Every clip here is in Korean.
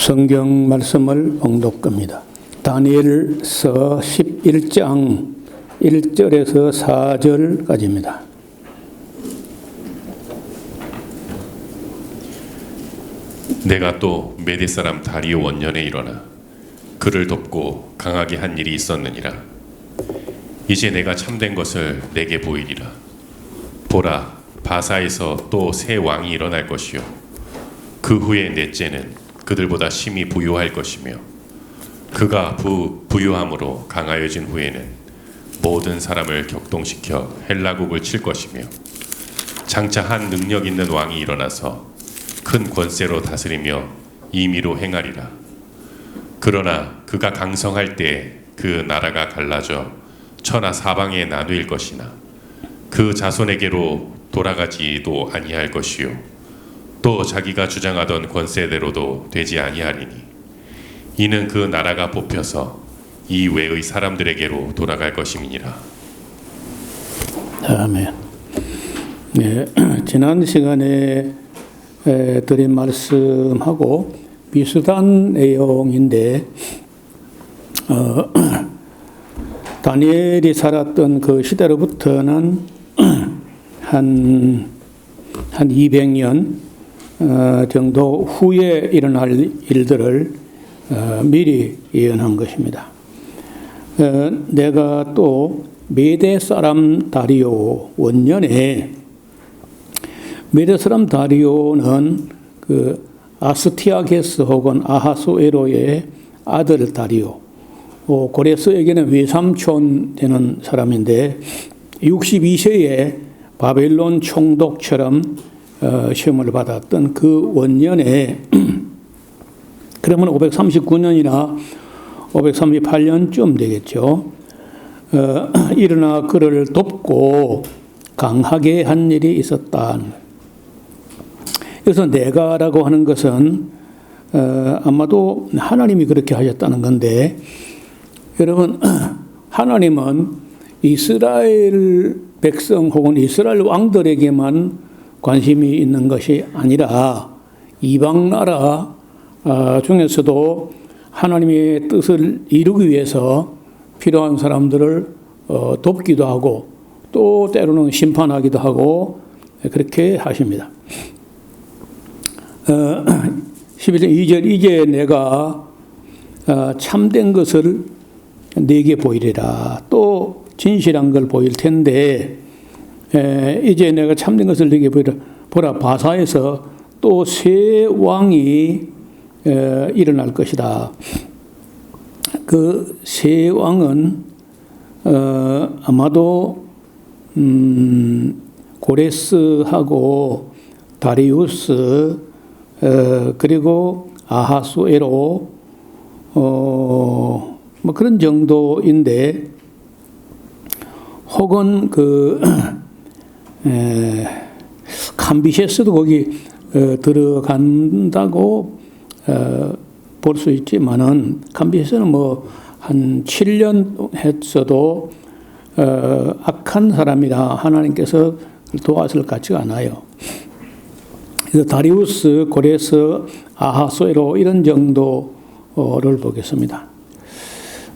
성경 말씀을 봉독합니다. 다니엘서 11장 1절에서 4절까지입니다. 내가 또 메대 사람 다리오 원년에 일어나 그를 돕고 강하게 한 일이 있었느니라. 이제 내가 참된 것을 내게 보이리라. 보라, 바사에서 또 새 왕이 일어날 것이요 그 후에 넷째는 그들보다 심히 부유할 것이며 그가 부유함으로 강하여진 후에는 모든 사람을 격동시켜 헬라국을 칠 것이며 장차 한 능력 있는 왕이 일어나서 큰 권세로 다스리며 임의로 행하리라. 그러나 그가 강성할 때 그 나라가 갈라져 천하 사방에 나누일 것이나 그 자손에게로 돌아가지도 아니할 것이요 또 자기가 주장하던 권세대로도 되지 아니하리니 이는 그 나라가 뽑혀서 이 외의 사람들에게로 돌아갈 것임이니라. 아멘. 네, 지난 시간에 드린 말씀하고 비슷한 내용인데 다니엘이 살았던 그 시대로부터는 한 200년 정도 후에 일어날 일들을 미리 예언한 것입니다. 내가 또 메대 사람 다리오 원년에, 메대 사람 다리오는 그 아스티아게스 혹은 아하수에로의 아들 다리오, 고레스에게는 외삼촌 되는 사람인데 62세에 바벨론 총독처럼 시험을 받았던 그 원년에 그러면 539년이나 538년쯤 되겠죠. 일어나 그를 돕고 강하게 한 일이 있었다. 그래서 내가라고 하는 것은 아마도 하나님이 그렇게 하셨다는 건데, 여러분, 하나님은 이스라엘 백성 혹은 이스라엘 왕들에게만 관심이 있는 것이 아니라 이방 나라 중에서도 하나님의 뜻을 이루기 위해서 필요한 사람들을 돕기도 하고 또 때로는 심판하기도 하고 그렇게 하십니다. 11절 2절 이제 내가 참된 것을 네게 보이리라. 또 진실한 걸 보일 텐데 이제 내가 참된 것을 네게 보이리라. 보라, 바사에서 또 새 왕이 일어날 것이다. 그 새 왕은 아마도 고레스하고 다리우스 그리고 아하수에로 뭐 그런 정도인데, 혹은 그 캄비세스도 거기 들어간다고 볼 수 있지만은 캄비세스는 뭐 한 7년 했어도 악한 사람이라 하나님께서 도와줄 것 같지가 않아요. 그래서 다리우스, 고레스, 아하수에로 이런 정도를 보겠습니다.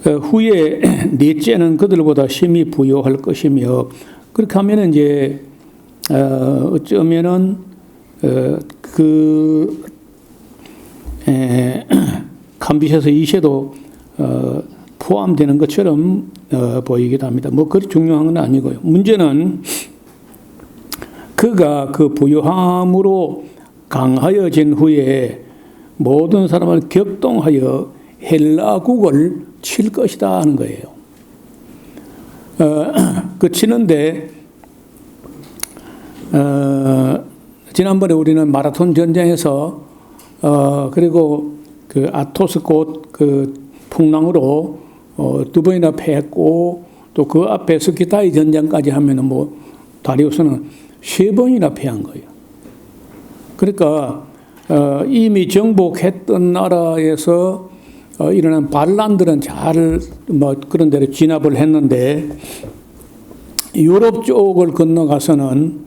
후에 넷째는 그들보다 심히 부유할 것이며, 그렇게 하면 이제 어쩌면은 그 캄비세스 2세도 포함되는 것처럼 보이기도 합니다. 뭐 그리 중요한 건 아니고요. 문제는 그가 그 부유함으로 강하여진 후에 모든 사람을 격동하여 헬라국을 칠 것이다 하는 거예요. 그 치는데 지난번에 우리는 마라톤 전쟁에서 그리고 그 아토스 곧 그 풍랑으로 2번이나 패했고, 또 그 앞에 스키타이 전쟁까지 하면은 뭐 다리우스는 3번이나 패한 거예요. 그러니까 이미 정복했던 나라에서 일어난 반란들은 잘 뭐 그런 데로 진압을 했는데, 유럽 쪽을 건너가서는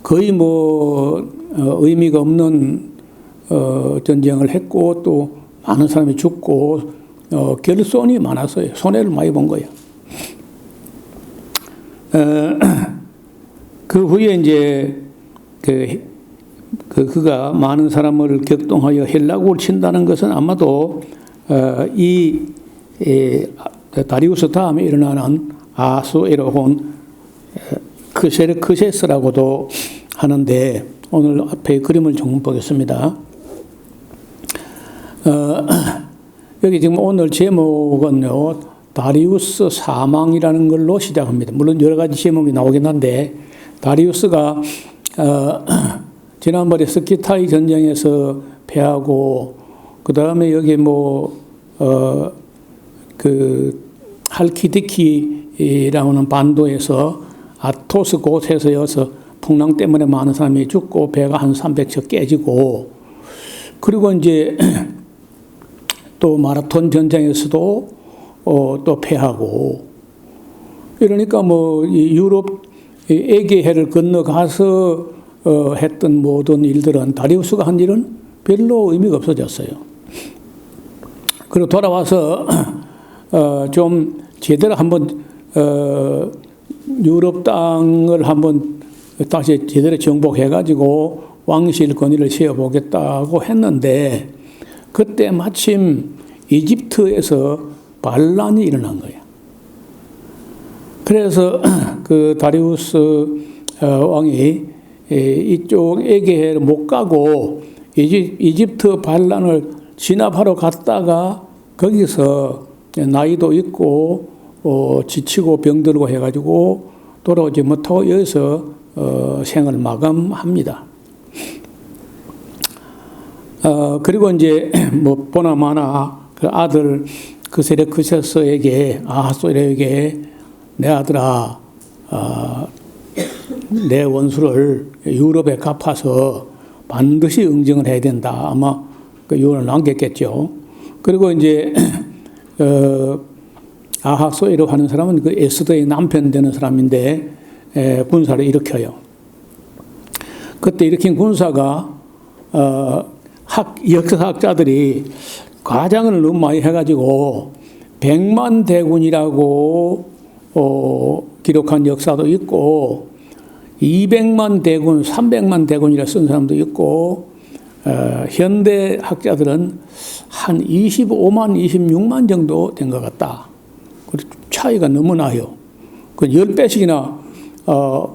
거의 뭐 의미가 없는 전쟁을 했고, 또 많은 사람이 죽고 결손이 많았어요. 손해를 많이 본 거예요. 그 후에 이제 그가 많은 사람을 격동하여 헬라국을 친다는 것은 아마도 다리우스 다음에 일어나는 아수에로혼 크세스라고도 하는데, 오늘 앞에 그림을 좀 보겠습니다. 여기 지금 오늘 제목은요, 다리우스 사망이라는 걸로 시작합니다. 물론 여러 가지 제목이 나오긴 한데, 다리우스가 지난번에 스키타이 전쟁에서 패하고, 그 다음에 여기 할키디키라는 반도에서 아토스 곳에서 풍랑 때문에 많은 사람이 죽고 배가 한 300척 깨지고, 그리고 이제 또 마라톤 전쟁에서도 또 패하고, 이러니까 이 유럽 에게해를 건너가서 했던 모든 일들은 다리우스가 한 일은 별로 의미가 없어졌어요. 그리고 돌아와서 좀 제대로 한번 유럽 땅을 한번 다시 제대로 정복해가지고 왕실 권위를 세워보겠다고 했는데, 그때 마침 이집트에서 반란이 일어난 거예요. 그래서 그 다리우스 왕이 이쪽 에게해를 못 가고 이집트 반란을 진압하러 갔다가 거기서 나이도 있고 지치고 병들고 해가지고 돌아오지 못하고 여기서 생을 마감합니다. 그리고 이제 보나마나 그 아들 그세르크세스에게, 아하소에게, 내 아들아, 내 원수를 유럽에 갚아서 반드시 응징을 해야 된다. 아마 그 유언을 남겼겠죠. 그리고 이제 아하소에로 하는 사람은 그 에스더의 남편 되는 사람인데 군사를 일으켜요. 그때 일으킨 군사가 역사학자들이 과장을 너무 많이 해가지고 100만 대군이라고 기록한 역사도 있고 200만 대군, 300만 대군이라 쓴 사람도 있고 현대 학자들은 한 25만, 26만 정도 된 것 같다. 그리고 차이가 너무 나요. 그 10배씩이나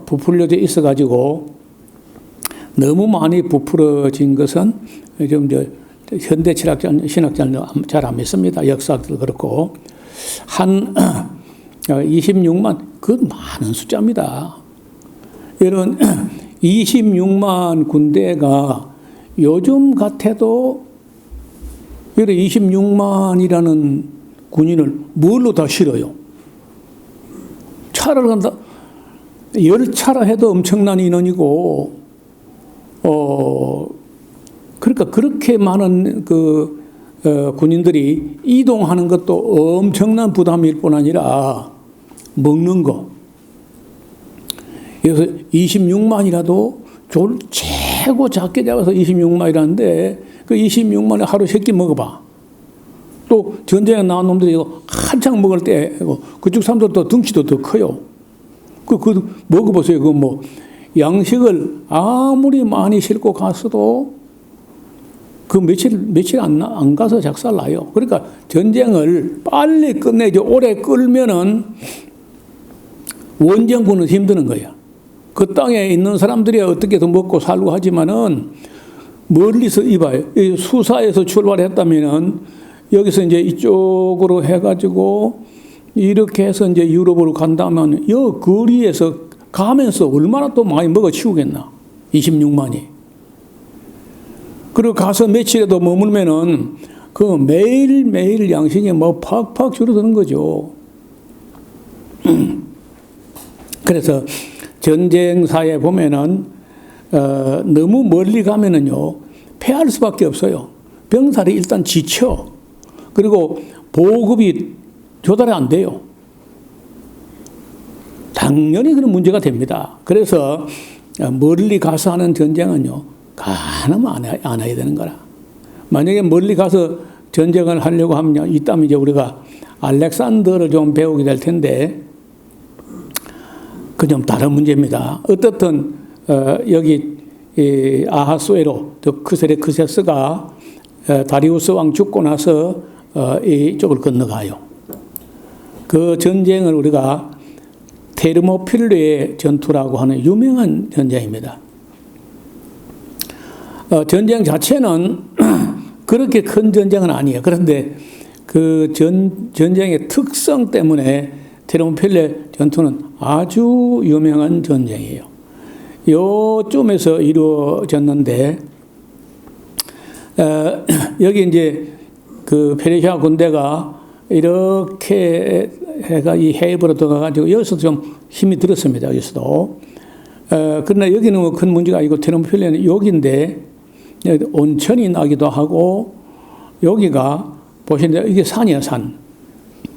부풀려져 있어가지고 너무 많이 부풀어진 것은 좀 현대 신학자는 잘 안 믿습니다. 역사도 그렇고. 한 26만, 그건 많은 숫자입니다. 이런 26만 군대가 요즘 같아도 이런 26만이라는 군인을 뭘로 다 실어요? 차를 간다. 10차라 해도 엄청난 인원이고, 그러니까 그렇게 많은 군인들이 이동하는 것도 엄청난 부담일 뿐 아니라 먹는 거. 그래서 26만이라도 최고 작게 잡아서 26만이라는데 그 26만에 하루 3끼 먹어봐. 또 전쟁에 나온 놈들이 이거 한창 먹을 때 그쪽 사람들도 덩치도 더 커요. 그 먹어보세요. 양식을 아무리 많이 싣고 갔어도 그 며칠 안 가서 작살나요. 그러니까 전쟁을 빨리 끝내죠. 오래 끌면은 원정군은 힘드는 거야. 그 땅에 있는 사람들이 어떻게든 먹고 살고 하지만은 멀리서 이봐요. 수사에서 출발했다면은 여기서 이제 이쪽으로 해가지고 이렇게 해서 이제 유럽으로 간다면 이 거리에서 가면서 얼마나 또 많이 먹어 치우겠나. 26만이. 그리고 가서 며칠에도 머물면은 그 매일매일 양식이 팍팍 줄어드는 거죠. 그래서 전쟁사에 보면은 너무 멀리 가면은요 패할 수밖에 없어요. 병사들이 일단 지쳐. 그리고 보급이 조달이 안 돼요. 당연히 그런 문제가 됩니다. 그래서 멀리 가서 하는 전쟁은요 가능하면 안 해야 되는 거라. 만약에 멀리 가서 전쟁을 하려고 하면 이따면 이제 우리가 알렉산더를 좀 배우게 될 텐데 그 좀 다른 문제입니다. 어떻든 여기 이 아하수에로 크세스가 다리우스 왕 죽고 나서 이쪽을 건너가요. 그 전쟁을 우리가 테르모필레의 전투라고 하는 유명한 전쟁입니다. 전쟁 자체는 그렇게 큰 전쟁은 아니에요. 그런데 그 전쟁의 특성 때문에 테르모필레 전투는 아주 유명한 전쟁이에요. 요쯤에서 이루어졌는데 여기 이제 그 페르시아 군대가 이렇게 해가 이 해입으로 들어가가지고 여기서도 좀 힘이 들었습니다. 여기서도. 그러나 여기는 뭐 큰 문제가 아니고 테르모필레는 여기인데 온천이 나기도 하고 여기가 보시는데 이게 산이에요, 산.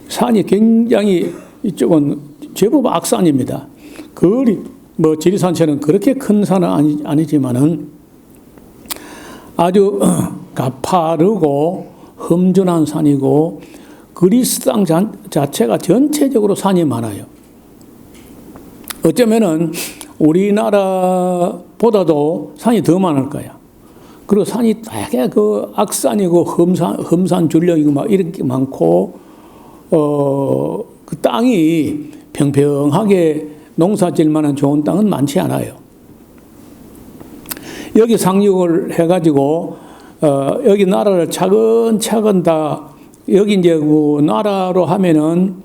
산이 굉장히 이쪽은 제법 악산입니다. 거리 뭐 지리산처럼 그렇게 큰 산은 아니지만은 아주 가파르고 험준한 산이고 그리스 땅 자체가 전체적으로 산이 많아요. 어쩌면은 우리나라보다도 산이 더 많을 거야. 그리고 산이 되게 그 악산이고 험산 줄령이고 막 이렇게 많고 그 땅이 평평하게 농사질 만한 좋은 땅은 많지 않아요. 여기 상륙을 해가지고 여기 나라를 차근차근 다 여기 이제 그 나라로 하면은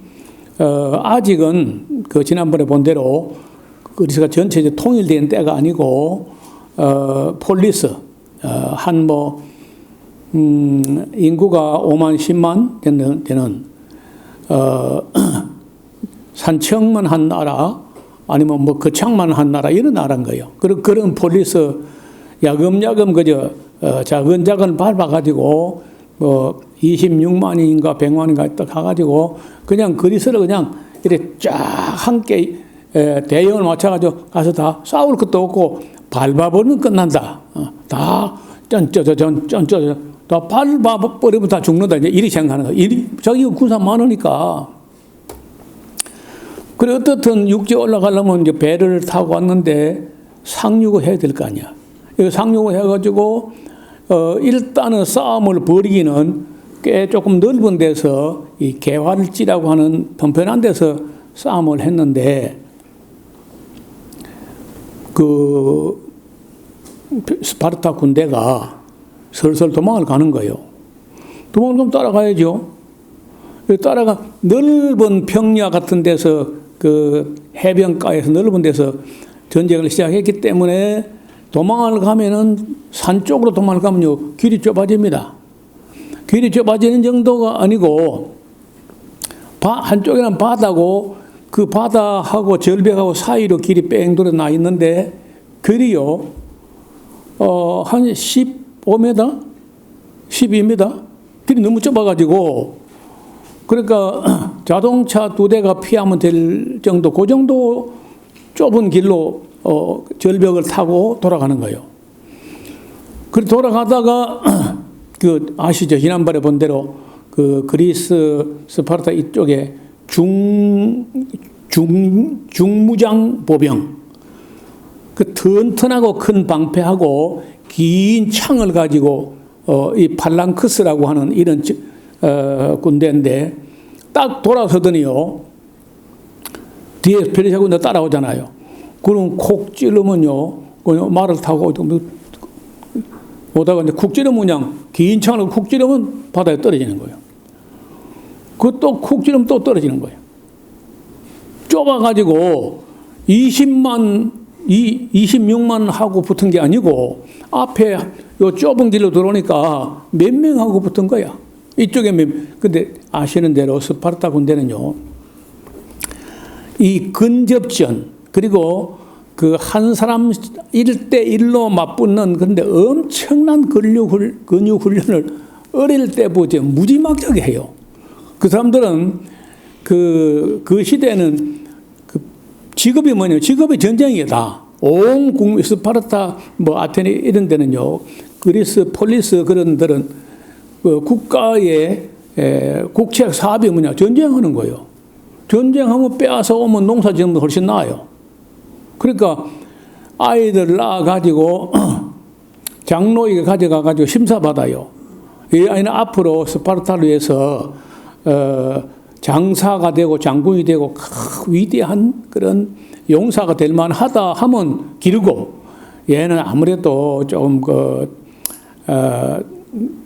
아직은 그 지난번에 본 대로 그리스가 전체 이제 통일된 때가 아니고 폴리스 한 뭐 인구가 5만 10만 되는 산청만 한 나라 아니면 뭐 거창만 한 나라 이런 나라인 거예요. 그런 폴리스 야금야금 그저 작은 밟아가지고 뭐 26만인가 100만인가 딱 가가지고 그냥 그리스를 그냥 이렇게 쫙 함께 대형을 맞춰가지고 가서 다 싸울 것도 없고 밟아버리면 끝난다. 다 쩐쩌저 다 밟아버리면 다 죽는다. 이제 이리 생각하는 거야. 자기가 군사 많으니까. 그래 어떻든 육지에 올라가려면 이제 배를 타고 왔는데 상륙을 해야 될 거 아니야. 상륙을 해가지고 일단은 싸움을 벌이기는 꽤 조금 넓은 데서 이 개활지라고 하는 편편한 데서 싸움을 했는데 그 스파르타 군대가 슬슬 도망을 가는 거예요. 도망을 좀 따라가야죠. 따라가 넓은 평야 같은 데서 그 해변가에서 넓은 데서 전쟁을 시작했기 때문에 도망을 가면은 산 쪽으로 도망을 가면요 길이 좁아집니다. 길이 좁아지는 정도가 아니고 한쪽에는 바다고 그 바다하고 절벽하고 사이로 길이 뺑 돌아 나 있는데 길이요 한 15m, 12m 길이 너무 좁아가지고 그러니까 자동차 2대가 피하면 될 정도 그 정도 좁은 길로 절벽을 타고 돌아가는 거예요. 그래 돌아가다가 그 아시죠? 지난번에 본 대로 그 그리스 스파르타 이쪽에 중무장 보병 그 튼튼하고 큰 방패하고 긴 창을 가지고 이 팔랑크스라고 하는 이런 군대인데 딱 돌아서더니요 뒤에 페르시아 군대 따라오잖아요. 그럼 콕 찌르면요 말을 타고 오다가 이제 쿡 찌르면 그냥 긴 창을 쿡 찌르면 바다에 떨어지는 거예요. 그또 쿡 찌르면 또 떨어지는 거예요. 좁아가지고 26만 하고 붙은 게 아니고 앞에 요 좁은 길로 들어오니까 몇 명하고 붙은 거야. 이쪽에 근데 아시는 대로 스파르타 군대는요 이 근접전 그리고 그 한 사람 1대1로 맞붙는 그런데 엄청난 근육 훈련을 어릴 때부터 무지막지하게 해요. 그 사람들은 그 시대는 그 직업이 뭐냐면 직업이 전쟁이다. 온 국민 스파르타 뭐 아테네 이런 데는요 그리스 폴리스 그런 데는 그 국가의 국책 사업이 뭐냐? 전쟁하는 거예요. 전쟁하면 빼앗아 오면 농사 지으면 훨씬 나아요. 그러니까 아이들 낳아가지고 장로에게 가져가가지고 심사받아요. 이 아이는 앞으로 스파르타를 위해서 장사가 되고 장군이 되고 위대한 그런 용사가 될 만하다 하면 기르고, 얘는 아무래도 좀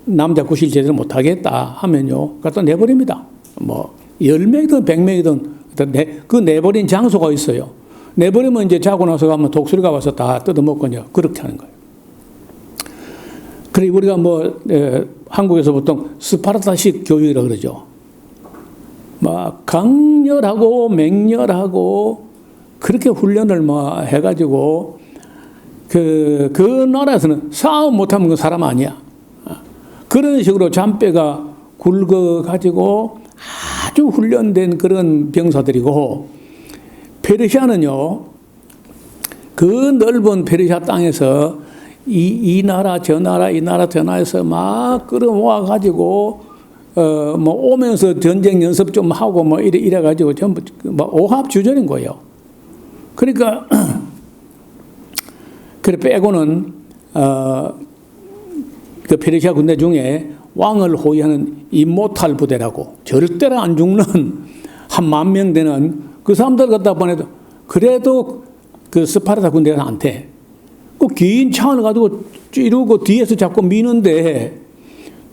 남자 구실 제대로 못하겠다 하면요, 갖다 내버립니다. 뭐 10명이든 100명이든 그 내버린 장소가 있어요. 내버리면 이제 자고 나서 가면 독수리가 와서 다 뜯어먹거든요. 그렇게 하는 거예요. 그래 우리가 한국에서 보통 스파르타식 교육이라고 그러죠. 막 강렬하고 맹렬하고 그렇게 훈련을 막 해가지고 그 나라에서는 싸움 못하면 그 사람 아니야. 그런 식으로 잔뼈가 굵어가지고 아주 훈련된 그런 병사들이고, 페르시아는요, 그 넓은 페르시아 땅에서 이 나라 저 나라 이 나라 저 나라에서 막 끌어모아 가지고 오면서 전쟁 연습 좀 하고 뭐 이래 가지고 전부 오합주전인 거예요. 그러니까 그래 빼고는 그 페르시아 군대 중에 왕을 호위하는 임모탈 부대라고 절대로 안 죽는 한 10,000명 되는 그 사람들 갖다 보내도 그래도 그 스파르타 군대가 안 돼. 그 긴 창을 가지고 찌르고 뒤에서 자꾸 미는데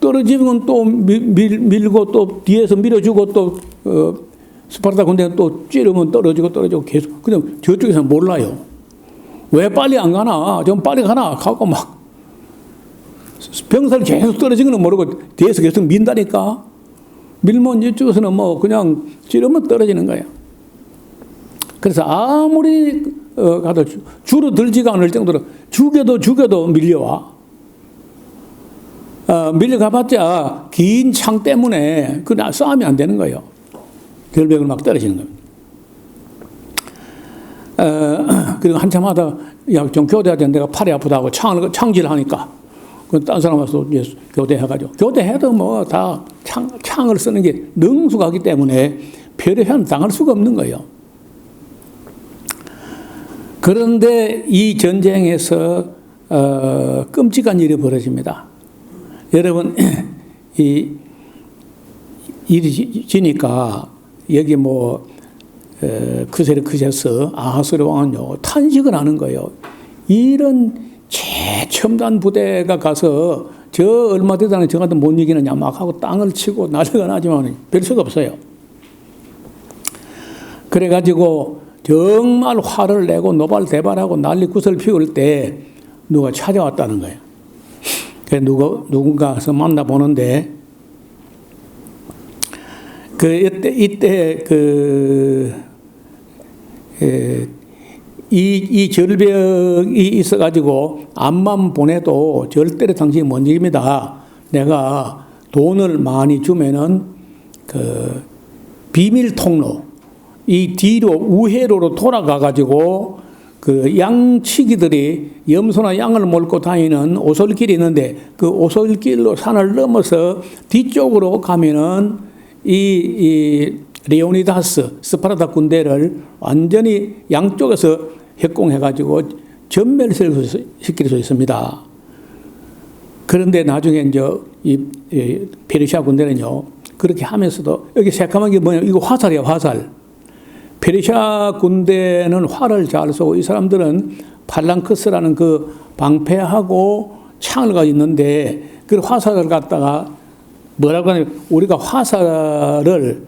떨어지면 또 밀고 또 뒤에서 밀어주고 또 스파르타 군대가 또 찌르면 떨어지고 계속. 그냥 저쪽에서는 몰라요. 왜 빨리 안 가나? 좀 빨리 가나? 가고 막 병사를 계속 떨어지는 건 모르고 뒤에서 계속 민다니까. 밀면 이쪽에서는 뭐 그냥 찌르면 떨어지는 거예요. 그래서 아무리 가도 줄어들지가 않을 정도로 죽여도 밀려와. 밀려가봤자 긴 창 때문에 그 싸움이 안 되는 거예요. 결벽을 막 떨어지는 겁니다. 그리고 한참 하다가 야, 좀 교대하자. 내가 팔이 아프다고 창질하니까 딴 사람 와서 교대해가지고, 교대해도 뭐 다 창을 쓰는 게 능숙하기 때문에 페르시아는 당할 수가 없는 거예요. 그런데 이 전쟁에서 끔찍한 일이 벌어집니다. 여러분, 이 일이 지니까 여기 크세르크세스 아하스르 왕은요 탄식을 하는 거예요. 이런 최첨단 부대가 가서 저 얼마 되다는 저 같은 못 이기느냐 막 하고 땅을 치고 난리가 나지만 별 수가 없어요. 그래가지고 정말 화를 내고 노발대발하고 난리 구슬 피울 때 누가 찾아왔다는 거예요. 그래서 누군가 가서 만나보는데 이때 이 절벽이 있어가지고 암만 보내도 절대로 당신이 못 이깁니다. 내가 돈을 많이 주면은 그 비밀 통로, 이 뒤로 우회로로 돌아가가지고 그 양치기들이 염소나 양을 몰고 다니는 오솔길이 있는데 그 오솔길로 산을 넘어서 뒤쪽으로 가면은 이 레오니다스 스파르타 군대를 완전히 양쪽에서 협공해가지고 전멸시킬 수 있습니다. 그런데 나중에 이제 이 페르시아 군대는요 그렇게 하면서도 여기 새까만 게 뭐냐, 이거 화살이야, 화살. 페르시아 군대는 활을 잘 쏘고 이 사람들은 팔랑크스라는 그 방패하고 창을 가지고 있는데 그 화살을 갖다가 뭐라고 하냐면 우리가 화살을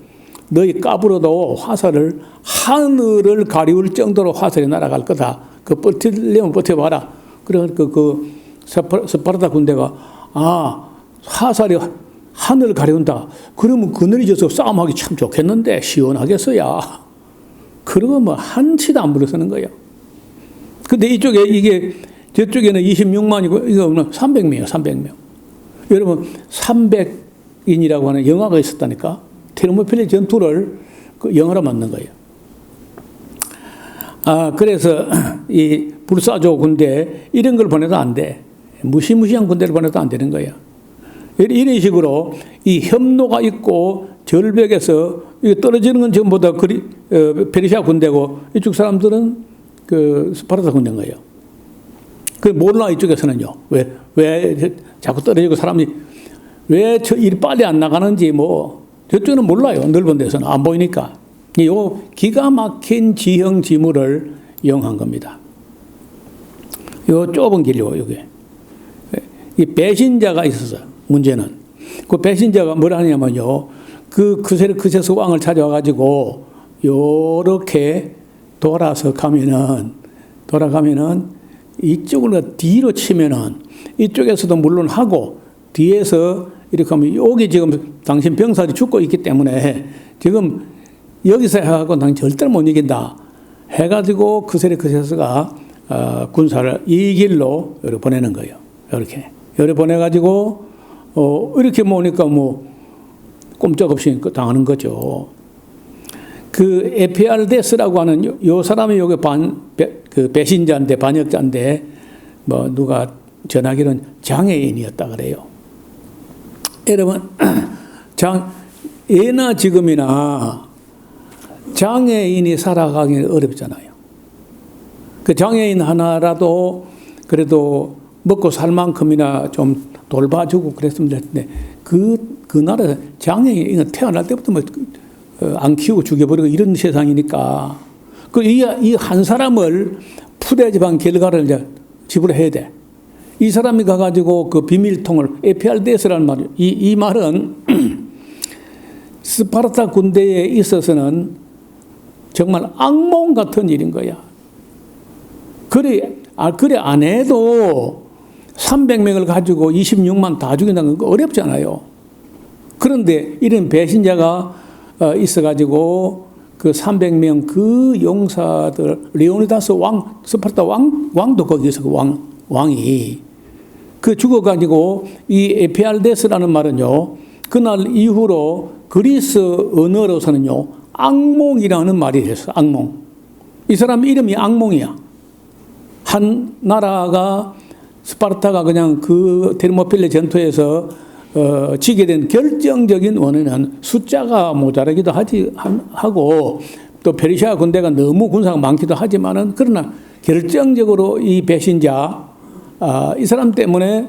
너희 까불어도 화살을 하늘을 가리울 정도로 화살이 날아갈 거다. 그 버티려면 버텨봐라. 그러니까 그 스파르타 군대가 화살이 하늘을 가리운다. 그러면 그늘이 져서 싸움하기 참 좋겠는데 시원하겠어야. 그러고 뭐 한치도 안 불어서는 거예요. 근데 이게 저쪽에는 26만이고 이거는 300명이에요. 300명. 여러분 300인이라고 하는 영화가 있었다니까. 테르모필레 전투를 그 영화로 만든 거예요. 그래서 이 불사조 군대 이런 걸 보내도 안 돼. 무시무시한 군대를 보내도 안 되는 거예요. 이런 식으로 이 협로가 있고 절벽에서 떨어지는 건 전부 다 페르시아 군대고 이쪽 사람들은 그 스파르타 군대인 거예요. 그 몰라 이쪽에서는요. 왜 자꾸 떨어지고 사람이 왜 일 빨리 안 나가는지 뭐 저쪽은 몰라요. 넓은 데서는 안 보이니까. 요 기가 막힌 지형 지물을 이용한 겁니다. 요 좁은 길이요, 이게. 이 배신자가 있어서 문제는 그 배신자가 뭐라 하냐면요. 크세스 왕을 찾아와가지고 요렇게 돌아가면은 이쪽으로 뒤로 치면은 이쪽에서도 물론 하고 뒤에서 이렇게 하면 여기 지금 당신 병사들이 죽고 있기 때문에 지금 여기서 해갖고 당신 절대로 못 이긴다 해가지고 크세스가 군사를 이 길로 이렇게 보내는 거예요. 이렇게 보내가지고 이렇게 모으니까 뭐 꼼짝없이 당하는 거죠. 그 에피알데스라고 하는 요 사람이 여기 그 배신자인데 반역자인데 뭐 누가 전하기는 장애인이었다 그래요. 여러분 예나 지금이나 장애인이 살아가기는 어렵잖아요. 그 장애인 하나라도 그래도 먹고 살 만큼이나 좀 돌봐주고 그랬으면 됐는데 그 나라에서 장애인 태어날 때부터 뭐 안 키우고 죽여버리고 이런 세상이니까 이 한 사람을 푸대접한 결과를 이제 지불해야 돼. 이 사람이 가가지고 그 비밀통을 에피알데스라는 말이에요. 이 말은 스파르타 군대에 있어서는 정말 악몽 같은 일인 거야. 그래 안 해도 300명을 가지고 26만 다 죽인다는 거 어렵잖아요. 그런데 이런 배신자가 있어가지고 그 300명 그 용사들 레오니다스 왕 스파르타 왕도 거기 있어. 그 왕이 그 죽어가지고 이 에피알데스라는 말은요 그날 이후로 그리스 언어로서는요 악몽이라는 말이 됐어. 악몽. 이 사람 이름이 악몽이야. 한 나라가 스파르타가 그냥 그 테르모필레 전투에서 지게 된 결정적인 원인은 숫자가 모자라기도 하고 또 페르시아 군대가 너무 군사가 많기도 하지만은 그러나 결정적으로 이 배신자 이 사람 때문에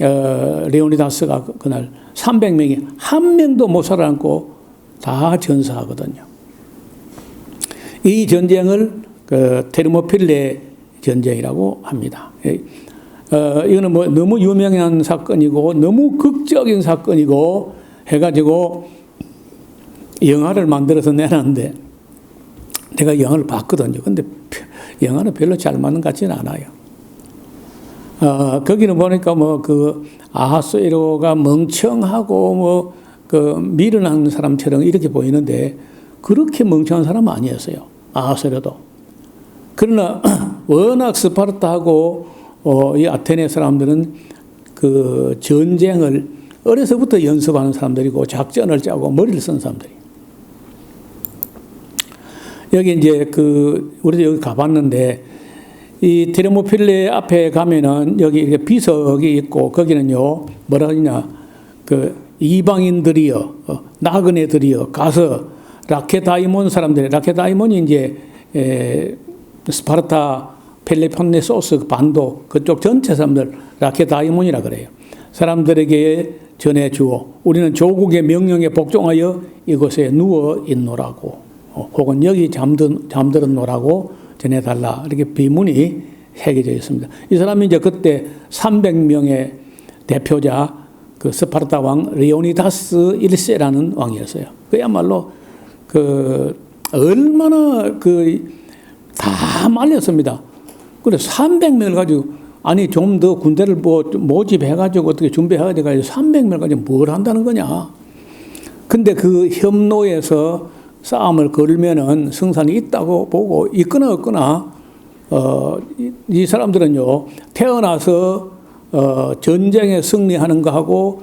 레오니다스가 그날 300명이 한 명도 못 살아남고 다 전사하거든요. 이 전쟁을 테르모필레 전쟁이라고 합니다. 이거는 뭐 너무 유명한 사건이고 너무 극적인 사건이고 해가지고 영화를 만들어서 내놨는데 내가 영화를 봤거든요. 근데 영화는 별로 잘 맞는 것 같지는 않아요. 거기는 보니까 뭐 그 아하스웨로가 멍청하고 뭐 그 미련한 사람처럼 이렇게 보이는데 그렇게 멍청한 사람은 아니었어요. 아하스웨로도. 그러나 워낙 스파르타하고 이 아테네 사람들은 그 전쟁을 어려서부터 연습하는 사람들이고 작전을 짜고 머리를 쓴 사람들이. 여기 이제 우리도 여기 가봤는데 이 테르모필레 앞에 가면은 여기 이렇게 비석이 있고 거기는요 뭐라 하냐 이방인들이여 나그네들이여 가서 라케다이몬 사람들이 라케다이몬이 이제 스파르타 펠레폰네소스 반도 그쪽 전체 사람들 라케다이몬이라 그래요. 사람들에게 전해주어 우리는 조국의 명령에 복종하여 이곳에 누워 있노라고 혹은 여기 잠들었노라고 전해달라 이렇게 비문이 새겨져 있습니다. 이 사람이 이제 그때 300명의 대표자 그 스파르타 왕 레오니다스 1세라는 왕이었어요. 그야말로 얼마나 다 말렸습니다. 그래서 300명을 가지고 아니 좀 더 군대를 모집해가지고 어떻게 준비해가지고 300명을 가지고 뭘 한다는 거냐. 근데 그 협로에서 싸움을 걸면은 승산이 있다고 보고 있거나 없거나 이 사람들은요 태어나서 전쟁에 승리하는 거하고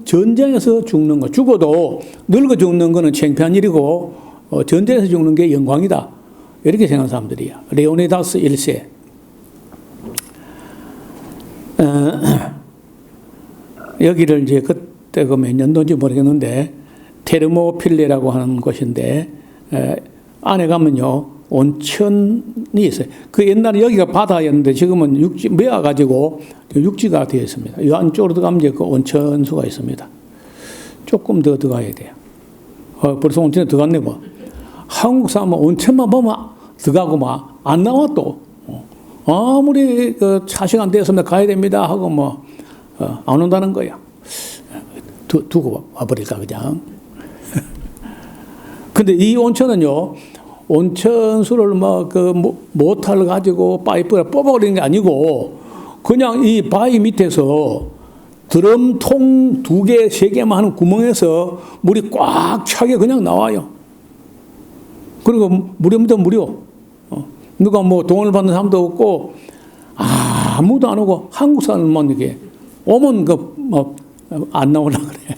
전쟁에서 죽는 거 죽어도 늙어 죽는 거는 창피한 일이고 전쟁에서 죽는 게 영광이다. 이렇게 생각하는 사람들이야. 레오니다스 1세. 여기를 이제 그때 그 몇 년도인지 모르겠는데 테르모필레라고 하는 곳인데 안에 가면요 온천이 있어요. 그 옛날에 여기가 바다였는데 지금은 육지 메아 가지고 육지가 되어 있습니다. 이 안쪽으로 들어가면 이제 그 온천수가 있습니다. 조금 더 들어가야 돼요. 벌써 온천에 들어갔네 뭐. 한국 사람은 온천만 보면 들어가고 막 안 나와 또. 아무리 그 차 시간 되었으면 가야 됩니다 하고 뭐 안 온다는 거야. 두고 와버릴까 그냥. 근데 이 온천은요, 온천수를 모터를 가지고 파이프를 뽑아버리는 게 아니고 그냥 이 바위 밑에서 드럼통 2개, 3개만 하는 구멍에서 물이 꽉 차게 그냥 나와요. 그리고 무료입니다, 무료. 누가 뭐 돈을 받는 사람도 없고 아무도 안 오고 한국 사람만 이렇게 오면 안 나오려 그래.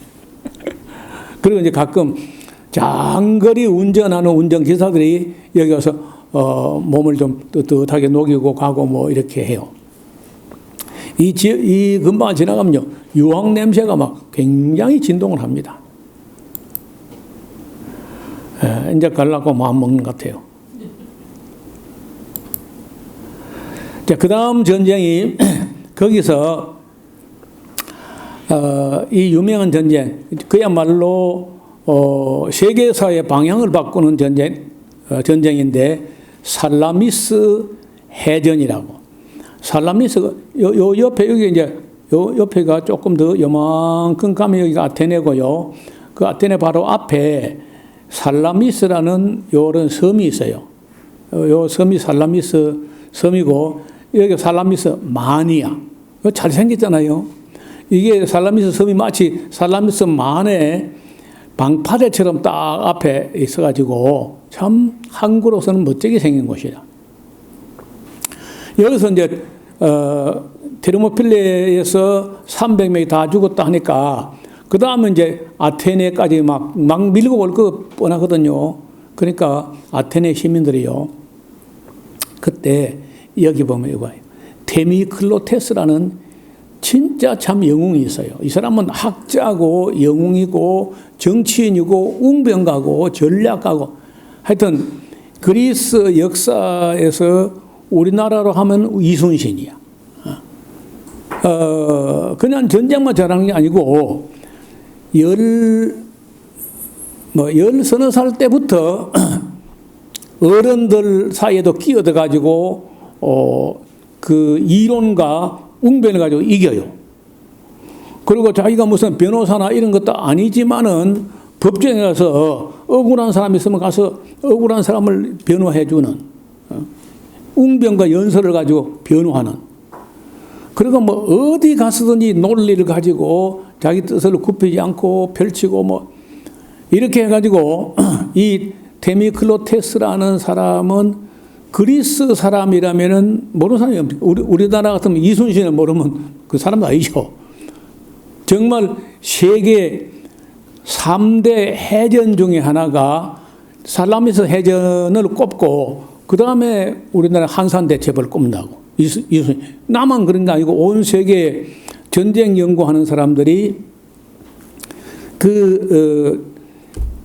그리고 이제 가끔 장거리 운전하는 운전기사들이 여기 와서 몸을 좀 뜨뜻하게 녹이고 가고 뭐 이렇게 해요. 이 근방을 지나가면요, 유황 냄새가 막 굉장히 진동을 합니다. 이제 가려고 마음 먹는 것 같아요. 자, 그 다음 전쟁이 거기서 이 유명한 전쟁, 그야말로 세계사의 방향을 바꾸는 전쟁인데 살라미스 해전이라고. 살라미스가 요 옆에 여기 이제 요 옆에가 조금 더 요만큼 가면 여기가 아테네고요. 그 아테네 바로 앞에 살라미스라는 요런 섬이 있어요. 요 섬이 살라미스 섬이고 여기 살라미스 만이야. 잘 생겼잖아요. 이게 살라미스 섬이 마치 살라미스 만에 방파제처럼 딱 앞에 있어가지고 참 항구로서는 멋지게 생긴 곳이다. 여기서 이제 테르모필레에서 300명이 다 죽었다 하니까 그 다음에 이제 아테네까지 막 밀고 올 거 뻔하거든요. 그러니까 아테네 시민들이요. 그때 여기 보면 이거예요. 데미클로테스라는 진짜 참 영웅이 있어요. 이 사람은 학자고 영웅이고 정치인이고 웅변가고 전략가고 하여튼 그리스 역사에서 우리나라로 하면 이순신이야. 그냥 전쟁만 잘하는 게 아니고 서너 살 때부터 어른들 사이에도 끼어들어가지고 그 이론과 웅변을 가지고 이겨요. 그리고 자기가 무슨 변호사나 이런 것도 아니지만은 법정에 가서 억울한 사람이 있으면 가서 억울한 사람을 변호해주는 웅변과 연설을 가지고 변호하는. 그리고 뭐 어디 가서든지 논리를 가지고 자기 뜻을 굽히지 않고 펼치고 뭐 이렇게 해가지고 이 데미클로테스라는 사람은 그리스 사람이라면은 모르는 사람이 없습니다. 우리나라 같으면 이순신을 모르면 그 사람도 아니죠. 정말 세계 3대 해전 중에 하나가 살라미스 해전을 꼽고 그 다음에 우리나라 한산대첩을 꼽는다고. 이순신. 나만 그런 게 아니고 온 세계 전쟁 연구하는 사람들이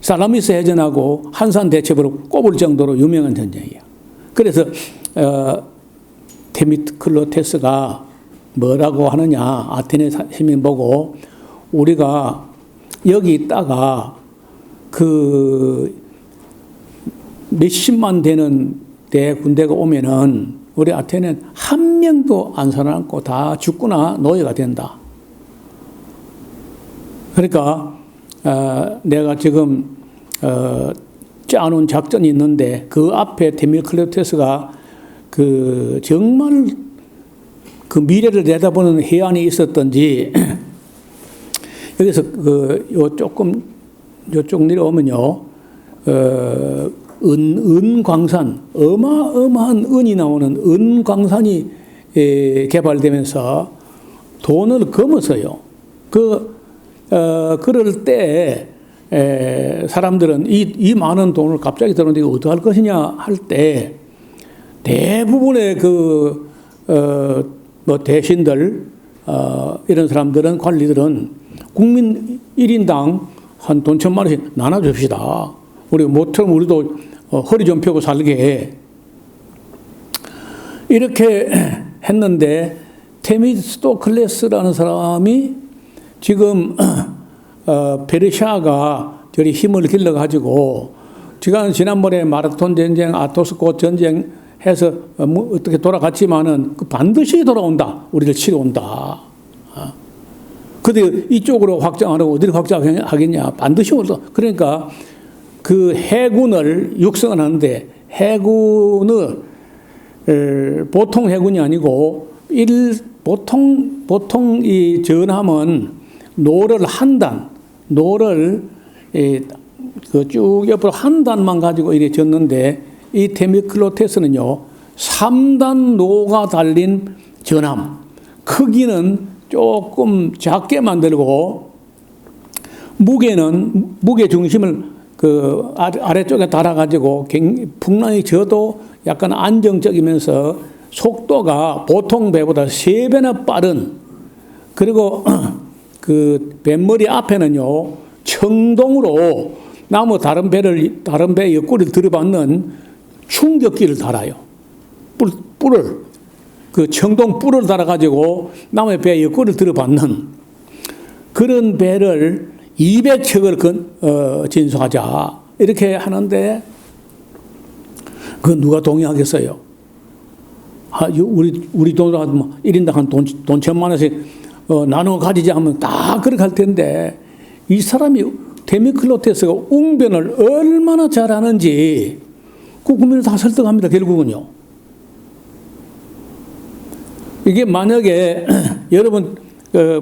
살라미스 해전하고 한산대첩으로 꼽을 정도로 유명한 전쟁이에요. 그래서 데미클로테스가 뭐라고 하느냐, 아테네 시민 보고 우리가 여기 있다가 그 몇십만 되는 대 군대가 오면은 우리 아테네는 한 명도 안 살아남고 다 죽거나 노예가 된다. 그러니까 내가 지금 짜놓은 작전이 있는데 그 앞에 데미클로테스가 그 정말 그 미래를 내다보는 해안이 있었던지 여기서 요쪽 내려오면요 은광산 어마어마한 은이 나오는 은광산이 개발되면서 돈을 거머서요. 그럴 때 사람들은 이 많은 돈을 갑자기 들었는데 이거 어떻게 할 것이냐 할 때 대부분의 뭐 대신들 이런 사람들은, 관리들은 국민 1인당 한 돈 1,000만 원씩 나눠줍시다. 우리 모처럼 우리도 허리 좀 펴고 살게. 이렇게 했는데 테미스토클레스라는 사람이 지금 페르시아가 저리 힘을 길러가지고 지난번에 마라톤 전쟁, 아토스코 전쟁 해서 어떻게 돌아갔지만은 반드시 돌아온다. 우리를 치러 온다. 근데 이쪽으로 확장 안 하고 어디를 확장하겠냐. 반드시 온다. 그러니까 그 해군을 육성을 하는데 해군은 보통 해군이 아니고 보통 이 전함은 노를 한 단, 노를 쭉 옆으로 한 단만 가지고 이렇게 졌는데 이 테미클로테스는요 3단 노가 달린 전함, 크기는 조금 작게 만들고 무게 중심을 그 아래쪽에 달아가지고 풍랑이 져도 약간 안정적이면서 속도가 보통 배보다 3배나 빠른, 그리고 그 뱃머리 앞에는요 청동으로 다른 배 옆구리를 들어받는 충격기를 달아요. 뿔을 그 청동 뿔을 달아가지고 남의 배 옆구리를 들어받는 그런 배를 200척을 진수하자 이렇게 하는데 그 누가 동의하겠어요? 우리 돈으로 하면 1인당 한 돈 1,000만 원씩 나누어 가지자 하면 다 그렇게 할 텐데 이 사람이 데미클로테스가 웅변을 얼마나 잘하는지 그 국민을 다 설득합니다. 결국은요. 이게 만약에 여러분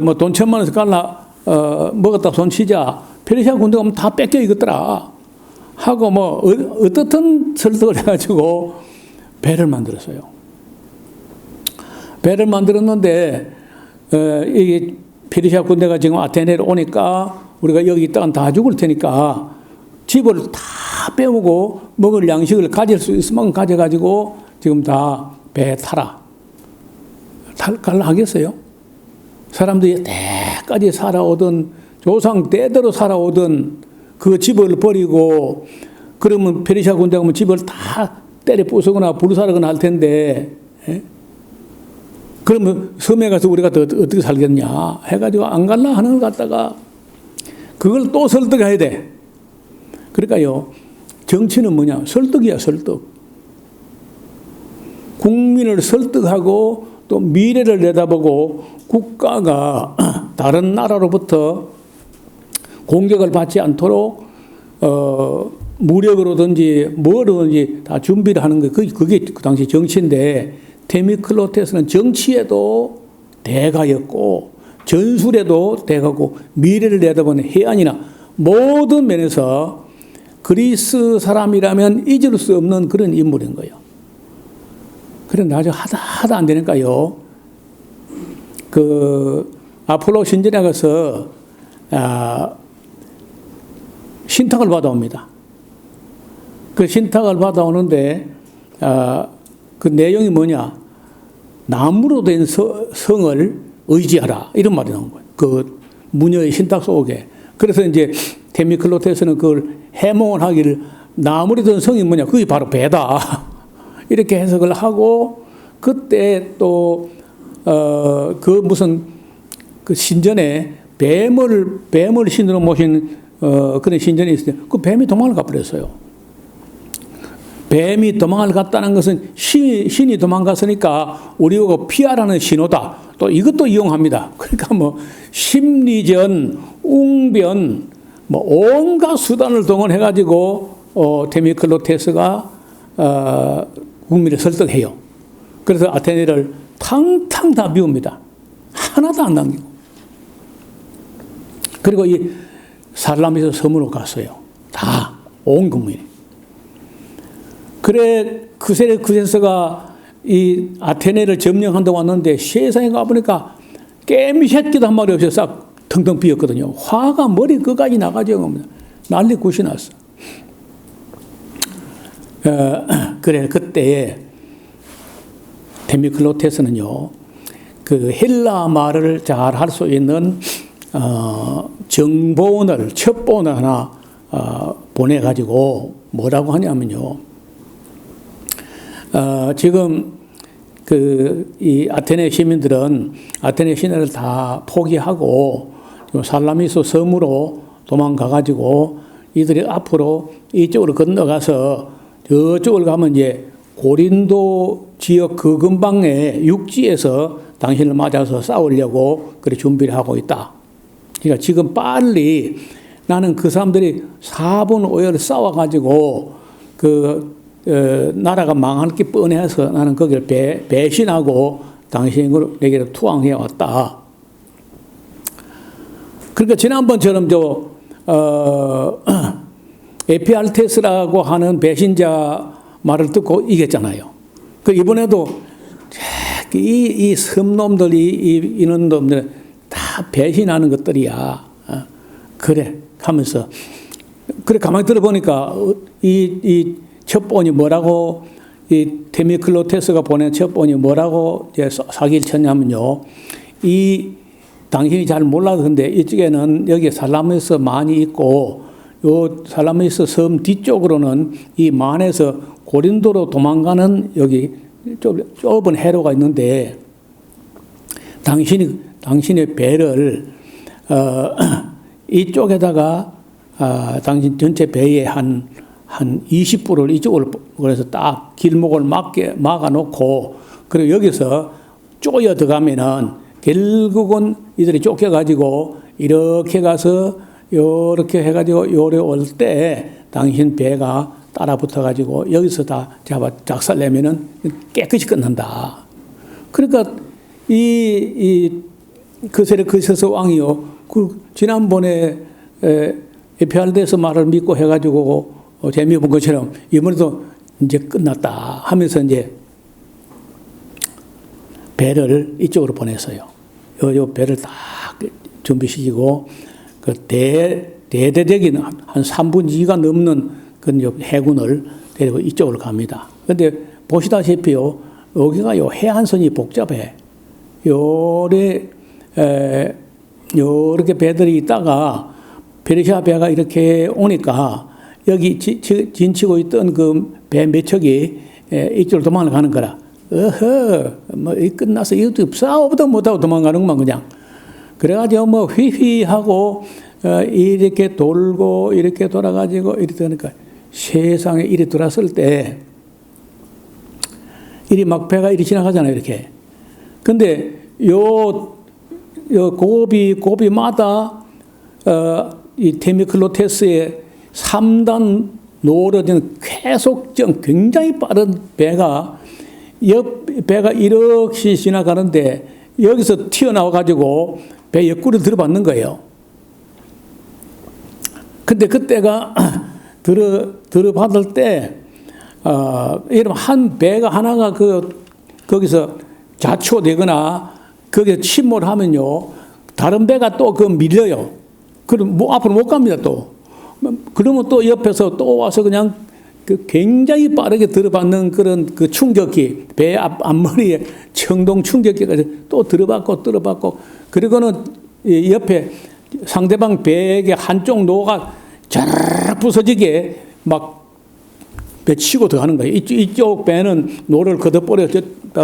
뭐 돈 1,000만 원씩 갈라 먹었다 손 치자 페르시아 군대가 오면 다 뺏겨 이것더라 하고 뭐 어떻든 설득을 해가지고 배를 만들었어요. 배를 만들었는데 이게 페르시아 군대가 지금 아테네로 오니까 우리가 여기 있다간 다 죽을 테니까 집을 다 빼오고 먹을 양식을 가질 수 있으면 가져가지고 지금 다 배에 타라. 갈라 하겠어요? 사람들이 때까지 살아오던 조상 때대로 살아오던 그 집을 버리고 그러면 페르시아 군대가 오면 집을 다 때려 부수거나 불사르거나 할 텐데 그러면 섬에 가서 우리가 더 어떻게 살겠냐 해가지고 안 갈라 하는 걸 갖다가 그걸 또 설득해야 돼. 그러니까요 정치는 뭐냐 설득이야 설득. 국민을 설득하고 또 미래를 내다보고 국가가 다른 나라로부터 공격을 받지 않도록 무력으로든지 뭐로든지 다 준비를 하는 거 그게 그 당시 정치인데 데미클로테스는 정치에도 대가였고 전술에도 대가고 미래를 내다보는 해안이나 모든 면에서 그리스 사람이라면 잊을 수 없는 그런 인물인 거예요. 그런데 아주 하다 안 되니까요. 그 아폴로 신전에 가서 신탁을 받아옵니다. 그 신탁을 받아오는데 그 내용이 뭐냐? 나무로 된 성을 의지하라 이런 말이 나온 거예요. 그 무녀의 신탁 속에. 그래서 이제 데미클로테스는 그걸 해몽을 하기를 나무로 된 성이 뭐냐? 그게 바로 배다. 이렇게 해석을 하고 그때 또 그 무슨 그 신전에 뱀을 신으로 모신 그런 신전이 있어요. 그 뱀이 도망을 가버렸어요. 뱀이 도망을 갔다는 것은 신이 도망갔으니까 우리가 피하라는 신호다. 또 이것도 이용합니다. 그러니까 뭐 심리전, 웅변, 뭐 온갖 수단을 동원해가지고 데미클로테스가 국민을 설득해요. 그래서 아테네를 탕탕 다 비웁니다. 하나도 안 남기고. 그리고 이 살라미스 섬으로 갔어요. 다 온 국민이. 그래 그세서가 이 아테네를 점령한다고 왔는데 세상에 가보니까 깨미 새끼도 한 마리 없이 싹 텅텅 비었거든요. 화가 머리 끝까지 나가지고 난리 굿이 났어. 그래 그때에 데미클로테스는요 그 헬라 말을 잘 할 수 있는 정보원을 첩보원을 하나 보내가지고 뭐라고 하냐면요. 지금 이 아테네 시민들은 아테네 시내를 다 포기하고 살라미스 섬으로 도망가가지고 이들이 앞으로 이쪽으로 건너가서 저쪽을 가면 이제 고린도 지역 그 근방에 육지에서 당신을 맞아서 싸우려고 그렇게 준비를 하고 있다. 그러니까 지금 빨리 나는 그 사람들이 4분 5열 싸워가지고 나라가 망할 게 뻔해서 나는 거기를 배신하고 당신에게로 투항해 왔다. 그러니까 지난번처럼 에피알테스라고 하는 배신자 말을 듣고 이겼잖아요. 이번에도 이 섬놈들이 이런 놈들 다 배신하는 것들이야. 그래 하면서 그래 가만히 들어보니까 이 첩보원이 뭐라고 이 데미클로테스가 보낸 첩보원이 뭐라고 사기를 쳤냐면요. 이 당신이 잘 몰라서인데 이쪽에는 여기 살라미스 많이 있고 요 살라미스 섬 뒤쪽으로는 이 만에서 고린도로 도망가는 여기 좁은 해로가 있는데 당신의 배를 이쪽에다가 당신 전체 배의 한 20%를 이쪽으로 그래서 딱 길목을 막아놓고 그리고 여기서 쪼여 들어가면은 결국은 이들이 쫓겨가지고 이렇게 가서 요렇게 해가지고 요래 올 때 당신 배가 따라 붙어가지고 여기서 다 작살내면은 깨끗이 끝난다. 그러니까 그세스 왕이요. 지난번에 에피알데스 말을 믿고 해가지고 재미본 것처럼 이번에도 이제 끝났다 하면서 이제 배를 이쪽으로 보냈어요. 요 배를 다 준비시키고 그 대대적인 한 3분 2가 넘는 그 해군을 데리고 이쪽으로 갑니다. 그런데 보시다시피요, 여기가 요 해안선이 복잡해. 요렇게 배들이 있다가 페르시아 배가 이렇게 오니까 여기 진치고 있던 그 배 몇 척이 이쪽으로 도망을 가는 거라. 뭐 끝나서 이것도 싸우도 못하고 도망가는 것만 그냥. 그래가지고 뭐 휘휘하고 이렇게 돌고 이렇게 돌아가지고 이렇게 되니까 세상에 이리 돌았을 때 이리 막 배가 이리 지나가잖아요 이렇게. 근데 요 고비마다 이 데미클로테스의 3단 노려진 쾌속정 굉장히 빠른 배가 배가 이렇게 지나가는데 여기서 튀어나와 가지고 배 옆구리 들어받는 거예요. 근데 그때가 들어받을 때 이러면 한 배가 하나가 거기서 자초되거나 거기에 침몰하면요 다른 배가 또 밀려요. 그럼 앞으로 못 갑니다 또. 그러면 또 옆에서 또 와서 그냥 굉장히 빠르게 들어받는 그런 그 충격기, 배 앞머리에 청동 충격기가 또 들어받고, 그리고는 옆에 상대방 배에게 한쪽 노가 자르르 부서지게 막 배 치고 들어가는 거예요. 이쪽 배는 노를 걷어버려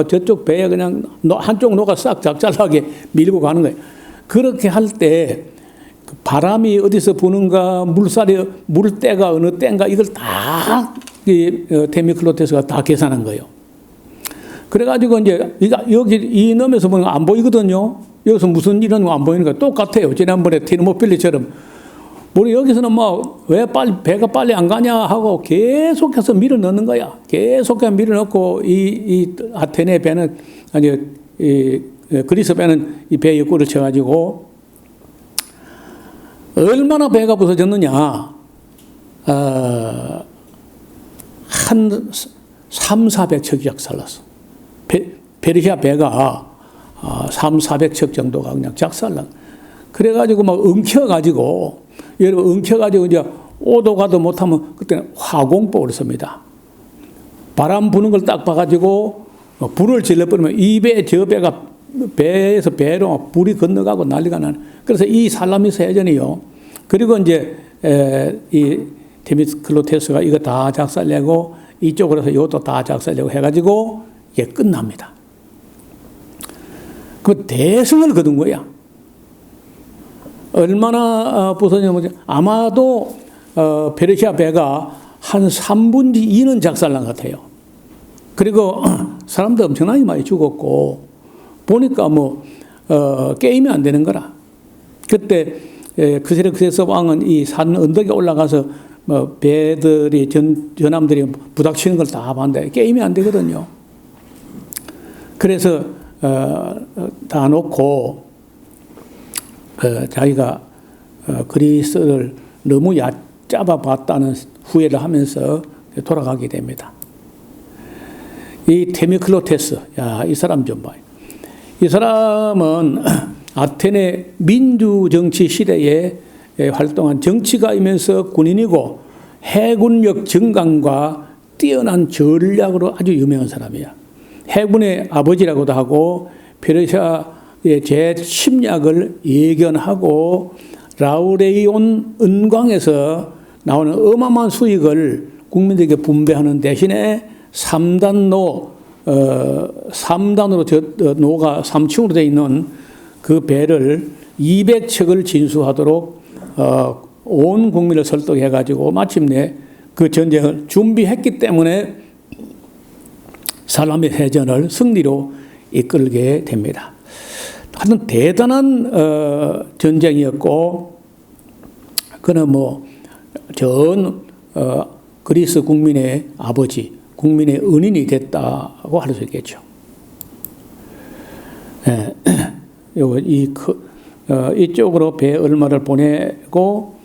저쪽 배에 그냥 한쪽 노가 싹 작잘하게 밀고 가는 거예요. 그렇게 할 때 바람이 어디서 부는가, 물때가 어느 때인가 이걸 다 데미클로테스가 다 계산한 거예요. 그래가지고 이제 여기 이 넘에서 보면 안 보이거든요. 여기서 무슨 일은 안 보이는 거 똑같아요. 지난번에 테르모필리처럼 우리 여기서는 뭐 왜 배가 빨리 안 가냐 하고 계속해서 밀어 넣는 거야. 계속해서 밀어 넣고 이 아테네 배는 아니 그리스 배는 이 배 옆구리를 쳐가지고 얼마나 배가 부서졌느냐. 한 300-400척이 작살났어. 페르시아 배가 300-400척 정도가 그냥 작살나. 그래가지고 막 엉켜가지고, 여러분 엉켜가지고 이제 오도 가도 못하면 그때는 화공법을 씁니다. 바람 부는 걸 딱 봐가지고 불을 질러버리면 이 배, 저 배가 배에서 배로 불이 건너가고 난리가 나는. 그래서 이 살라미스 해전이요. 그리고 이제 이 데미클로테스가 이거 다 작살내고 이쪽으로 해서 이것도 다 작살내고 해가지고 이게 끝납니다. 그 대승을 거둔 거야. 얼마나 부서졌냐면 아마도 페르시아 배가 한 3분의 2는 작살난 것 같아요. 그리고 사람도 엄청나게 많이 죽었고 보니까 뭐 게임이 안 되는 거라. 그때 크세르크세스 왕은 이 산 언덕에 올라가서 뭐 배들이 전함들이 부닥치는 걸 다 봤는데 게임이 안 되거든요. 그래서 다 놓고 자기가 그리스를 너무 얕잡아 봤다는 후회를 하면서 돌아가게 됩니다. 이 데미클로테스, 야, 이 사람 좀 봐요. 이 사람은 아테네 민주정치 시대에 활동한 정치가이면서 군인이고 해군력 정강과 뛰어난 전략으로 아주 유명한 사람이야. 해군의 아버지라고도 하고 페르시아의 제침략을 예견하고 라우레이온 은광에서 나오는 어마어마한 수익을 국민들에게 분배하는 대신에 3단으로 노가 3층으로 되어 있는 그 배를 200척을 진수하도록 온 국민을 설득해가지고 마침내 그 전쟁을 준비했기 때문에 살라미스 해전을 승리로 이끌게 됩니다. 하여튼 대단한 전쟁이었고 그는 뭐 전 그리스 국민의 아버지, 국민의 은인이 됐다고 할 수 있겠죠. 네. 이쪽으로 배 얼마를 보내고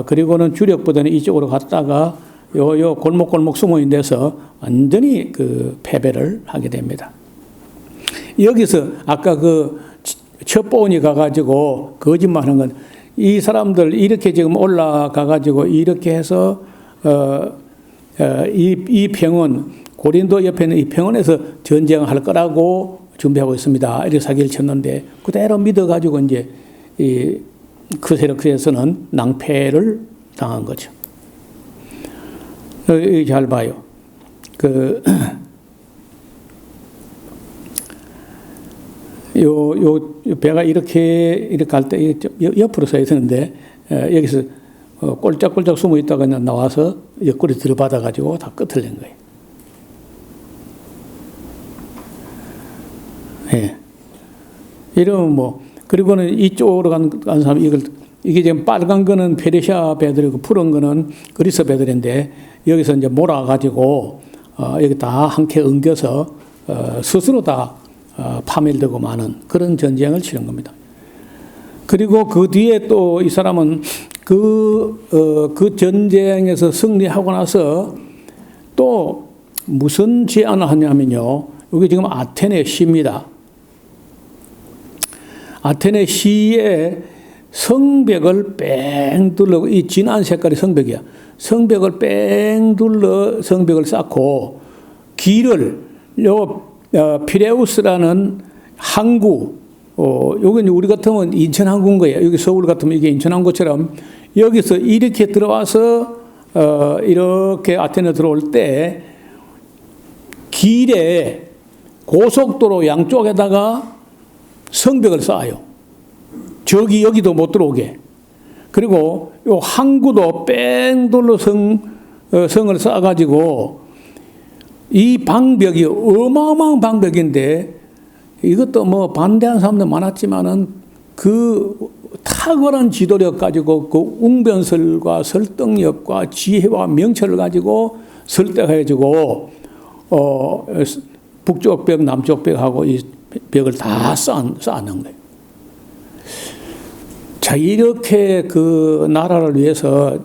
그리고는 주력부대는 이쪽으로 갔다가 요 골목골목 숨어 있는 데서 완전히 그 패배를 하게 됩니다. 여기서 아까 그 첩보원이 가가지고 거짓말하는 건 이 사람들 이렇게 지금 올라가가지고 이렇게 해서 이 평원 고린도 옆에 있는 이 평원에서 전쟁할 거라고 준비하고 있습니다. 이렇게 사기를 쳤는데 그대로 믿어가지고 이제 이 크세르크에서는 낭패를 당한 거죠. 잘 봐요. 그 요 배가 이렇게 갈 때 옆으로 서 있었는데 여기서 꼴짝꼴짝 숨어 있다가 그냥 나와서 옆구리 들어받아 가지고 다 끝을 낸 거예요. 예. 이러면 뭐 그리고는 이쪽으로 간 사람 이게 지금 빨간 거는 페르시아 배들이고 푸른 거는 그리스 배들인데 여기서 이제 몰아 가지고 여기 다 한 캐 엉겨서 스스로 다 파멸되고 마는 그런 전쟁을 치른 겁니다. 그리고 그 뒤에 또 이 사람은 그 전쟁에서 승리하고 나서 또 무슨 제안을 하냐면요. 여기 지금 아테네 시입니다. 아테네 시에 성벽을 뺑 둘러, 이 진한 색깔이 성벽이야. 성벽을 뺑 둘러 성벽을 쌓고 길을 피레우스라는 항구, 여기 우리 같으면 인천 항구인 거예요. 여기 서울 같으면 이게 인천 항구처럼 여기서 이렇게 들어와서 이렇게 아테네 들어올 때 길에 고속도로 양쪽에다가 성벽을 쌓아요. 여기도 못 들어오게. 그리고 요 항구도 뺑 돌로 성을 쌓아가지고 이 방벽이 어마어마한 방벽인데 이것도 뭐 반대하는 사람도 많았지만은 그 탁월한 지도력 가지고 그 웅변설과 설득력과 지혜와 명철을 가지고 설득해가지고 북쪽 벽, 남쪽 벽하고 이 벽을 다 쌓아놓은 거예요. 자, 이렇게 그 나라를 위해서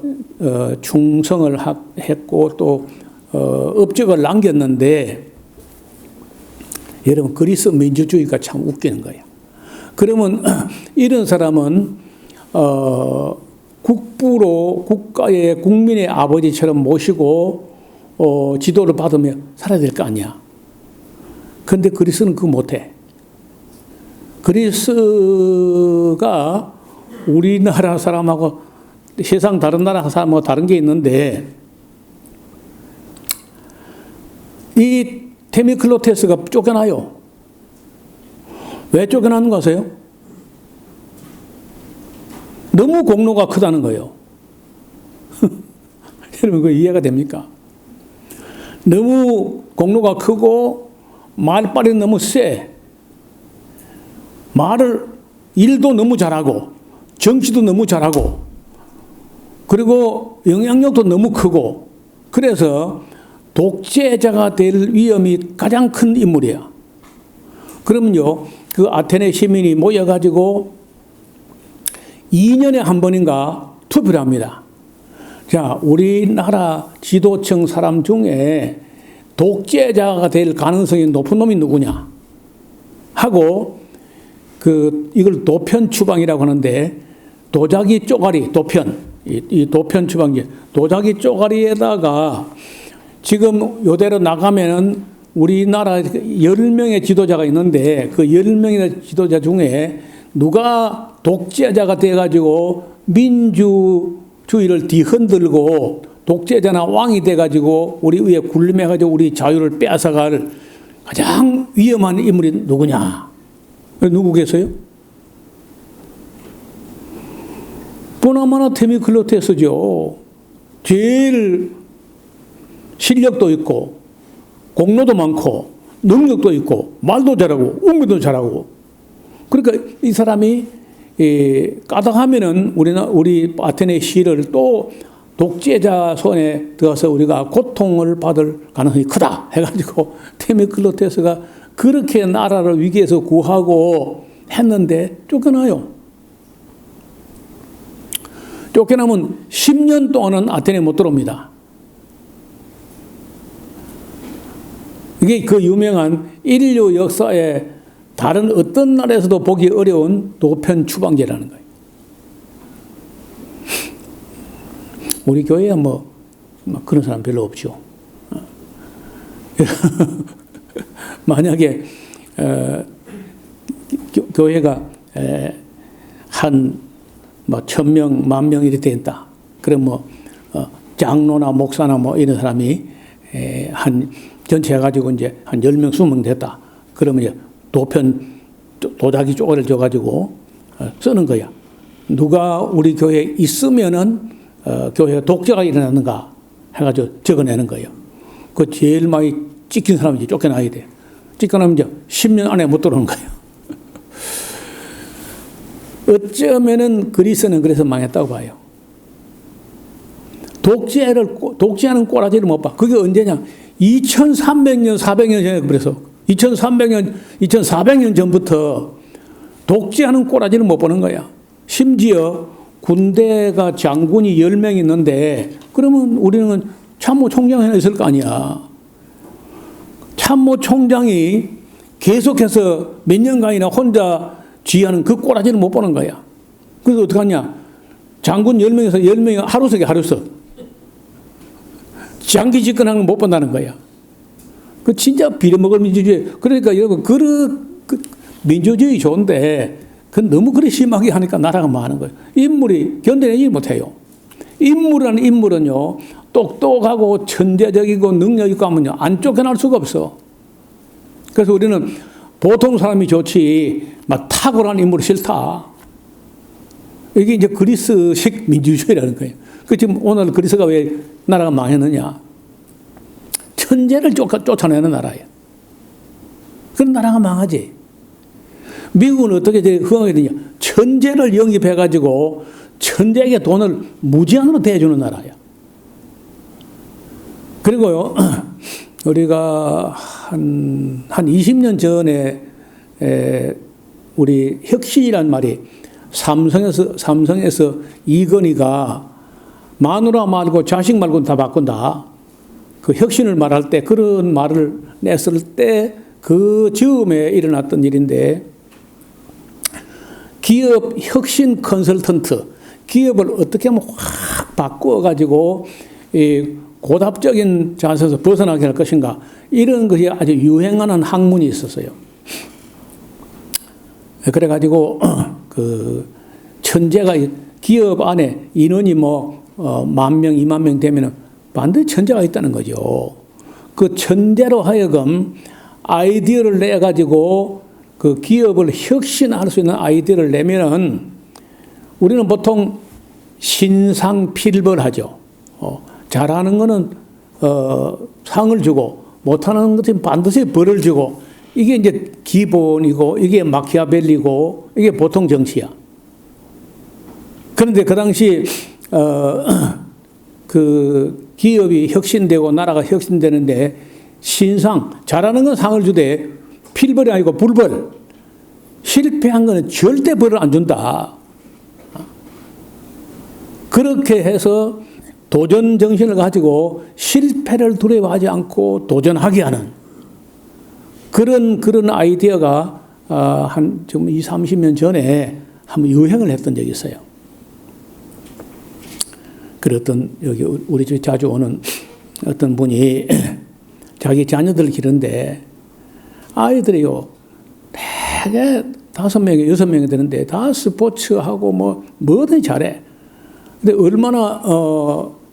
충성을 했고 또 업적을 남겼는데 여러분 그리스 민주주의가 참 웃기는 거예요. 그러면 이런 사람은 국가의 국민의 아버지처럼 모시고 지도를 받으며 살아야 될 거 아니야. 그런데 그리스는 그거 못해. 그리스가 우리나라 사람하고 세상 다른 나라 사람하고 다른 게 있는데, 이 데미클로테스가 쫓겨나요. 왜 쫓겨나는 거 아세요? 너무 공로가 크다는 거예요. 여러분, 그 이해가 됩니까? 너무 공로가 크고 말빨이 너무 세. 일도 너무 잘하고 정치도 너무 잘하고 그리고 영향력도 너무 크고, 그래서 독재자가 될 위험이 가장 큰 인물이야. 그러면요, 그 아테네 시민이 모여가지고 2년에 한 번인가 투표를 합니다. 자, 우리나라 지도층 사람 중에 독재자가 될 가능성이 높은 놈이 누구냐 하고, 이걸 도편 추방이라고 하는데, 도자기 쪼가리, 이 도편 추방기, 도자기 쪼가리에다가 지금 요대로 나가면은 우리나라 10명의 지도자가 있는데, 그 10명의 지도자 중에 누가 독재자가 돼가지고 민주주의를 뒤흔들고 독재자나 왕이 돼가지고 우리 위에 군림해가지고 우리 자유를 빼앗아갈 가장 위험한 인물이 누구냐? 누구겠어요? 보나마나 데미클로테스죠. 제일 실력도 있고 공로도 많고 능력도 있고 말도 잘하고 운동도 잘하고. 그러니까 이 사람이 까닭하면은 우리 아테네 시를 또 독재자 손에 들어서 우리가 고통을 받을 가능성이 크다 해가지고 데미클로테스가 그렇게 나라를 위기에서 구하고 했는데 쫓겨나요. 쫓겨나면 10년 동안은 아테네에 못 들어옵니다. 이게 그 유명한 인류 역사에 다른 어떤 나라에서도 보기 어려운 도편 추방제라는 거예요. 우리 교회에 뭐 그런 사람 별로 없죠. 만약에 교회가 한 1,000명, 10,000명 이렇게 된다. 그럼 장로나 목사나 이런 사람이 한 전체 해가지고 이제 한 10명, 20명 됐다. 그러면 이제 도자기 쪼가리를 줘가지고 쓰는 거야. 누가 우리 교회에 있으면은 교회에 독재가 일어났는가 해가지고 적어내는 거예요. 그 제일 많이 찍힌 사람이 이제 쫓겨나야 돼. 쫓겨나면 이제 10년 안에 못 들어오는 거예요. 어쩌면은 그리스는 그래서 망했다고 봐요. 독재하는 꼬라지를 못 봐. 그게 언제냐? 2300년, 400년 전에 그래서 2400년 전부터 독재하는 꼬라지를 못 보는 거야. 심지어 군대가 장군이 10명 있는데 그러면 우리는 참모총장이 있을 거 아니야. 참모총장이 계속해서 몇 년간이나 혼자 지휘하는 그 꼬라지를 못 보는 거야. 그래서 어떡하냐? 장군 10명에서 10명이 하루석. 장기 집권하는 걸 못 본다는 거야. 그 진짜 빌어먹을 민주주의. 그러니까 여러분, 민주주의 좋은데, 너무 그리 심하게 하니까 나라가 망하는 거예요. 인물이 견뎌내지 못해요. 인물이라는 인물은요, 똑똑하고 천재적이고 능력 있고 하면요, 안 쫓겨날 수가 없어. 그래서 우리는 보통 사람이 좋지, 탁월한 인물이 싫다. 이게 이제 그리스식 민주주의라는 거예요. 지금 오늘 그리스가 왜 나라가 망했느냐? 천재를 쫓아내는 나라예요. 그런 나라가 망하지. 미국은 어떻게 흥하게 되냐? 천재를 영입해가지고 천재에게 돈을 무제한으로 대주는 나라야. 그리고요, 우리가 한 20년 전에 우리 혁신이란 말이 삼성에서 이건희가 마누라 말고 자식 말고는 다 바꾼다. 그 혁신을 말할 때 그런 말을 냈을 때 그 즈음에 일어났던 일인데, 기업 혁신 컨설턴트, 기업을 어떻게 하면 확 바꾸어가지고 고답적인 자세에서 벗어나게 할 것인가, 이런 것이 아주 유행하는 학문이 있었어요. 그래가지고 그 천재가 기업 안에 인원이 뭐 10,000명, 20,000명 되면 반드시 천재가 있다는 거죠. 그 천재로 하여금 아이디어를 내 가지고 그 기업을 혁신할 수 있는 아이디어를 내면은 우리는 보통 신상필벌하죠. 잘하는 거는 상을 주고 못하는 것은 반드시 벌을 주고 이게 이제 기본이고 이게 마키아벨리고 이게 보통 정치야. 그런데 그 당시 그 기업이 혁신되고 나라가 혁신되는데 신상 잘하는 건 상을 주되 필벌이 아니고 불벌 실패한 거는 절대 벌을 안 준다. 그렇게 해서 도전 정신을 가지고 실패를 두려워하지 않고 도전하게 하는 그런 아이디어가 한 지금 20, 30년 전에 한번 유행을 했던 적이 있어요. 그랬던 여기 우리 집에 자주 오는 어떤 분이 자기 자녀들 기르는데 아이들이요 되게 5명에 6명이 되는데 다 스포츠하고 뭐든 잘해. 근데 얼마나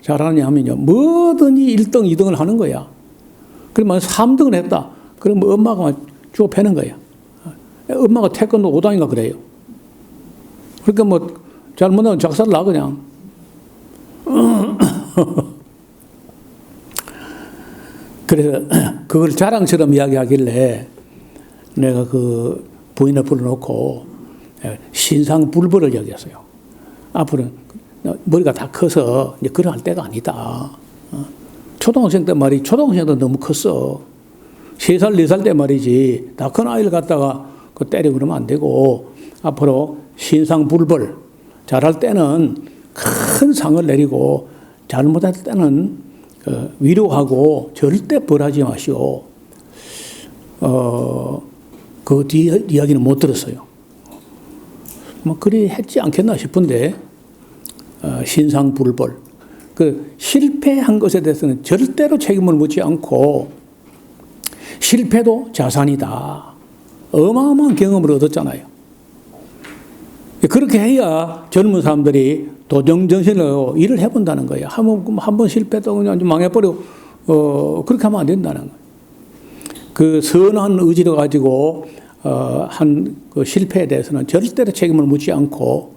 잘하느냐 하면요 뭐든지 1등, 2등을 하는 거야. 그러면 3등을 했다. 그러면 엄마가 주워 패는 거야. 엄마가 태권도 5단인가 그래요. 그러니까 뭐 잘못하면 작살 나 그냥. 그래서 그걸 자랑처럼 이야기하길래 내가 그 부인을 불러놓고 신상불벌을 이야기했어요. 앞으로는 머리가 다 커서 이제 그런 할 때가 아니다. 초등학생 때 말이지 초등학생도 너무 컸어. 3살, 4살 때 말이지 다 큰 아이를 갖다가 그 때리고 그러면 안 되고 앞으로 신상불벌 잘할 때는 큰 상을 내리고 잘못할 때는 위로하고 절대 벌하지 마시오. 그 뒤에 이야기는 못 들었어요. 뭐 그리 했지 않겠나 싶은데 신상불벌 그 실패한 것에 대해서는 절대로 책임을 묻지 않고 실패도 자산이다. 어마어마한 경험을 얻었잖아요. 그렇게 해야 젊은 사람들이 도전정신으로 일을 해본다는 거예요. 한번 실패했다고 그냥 망해버리고 그렇게 하면 안 된다는 거예요. 그 선한 의지를 가지고 한 그 실패에 대해서는 절대로 책임을 묻지 않고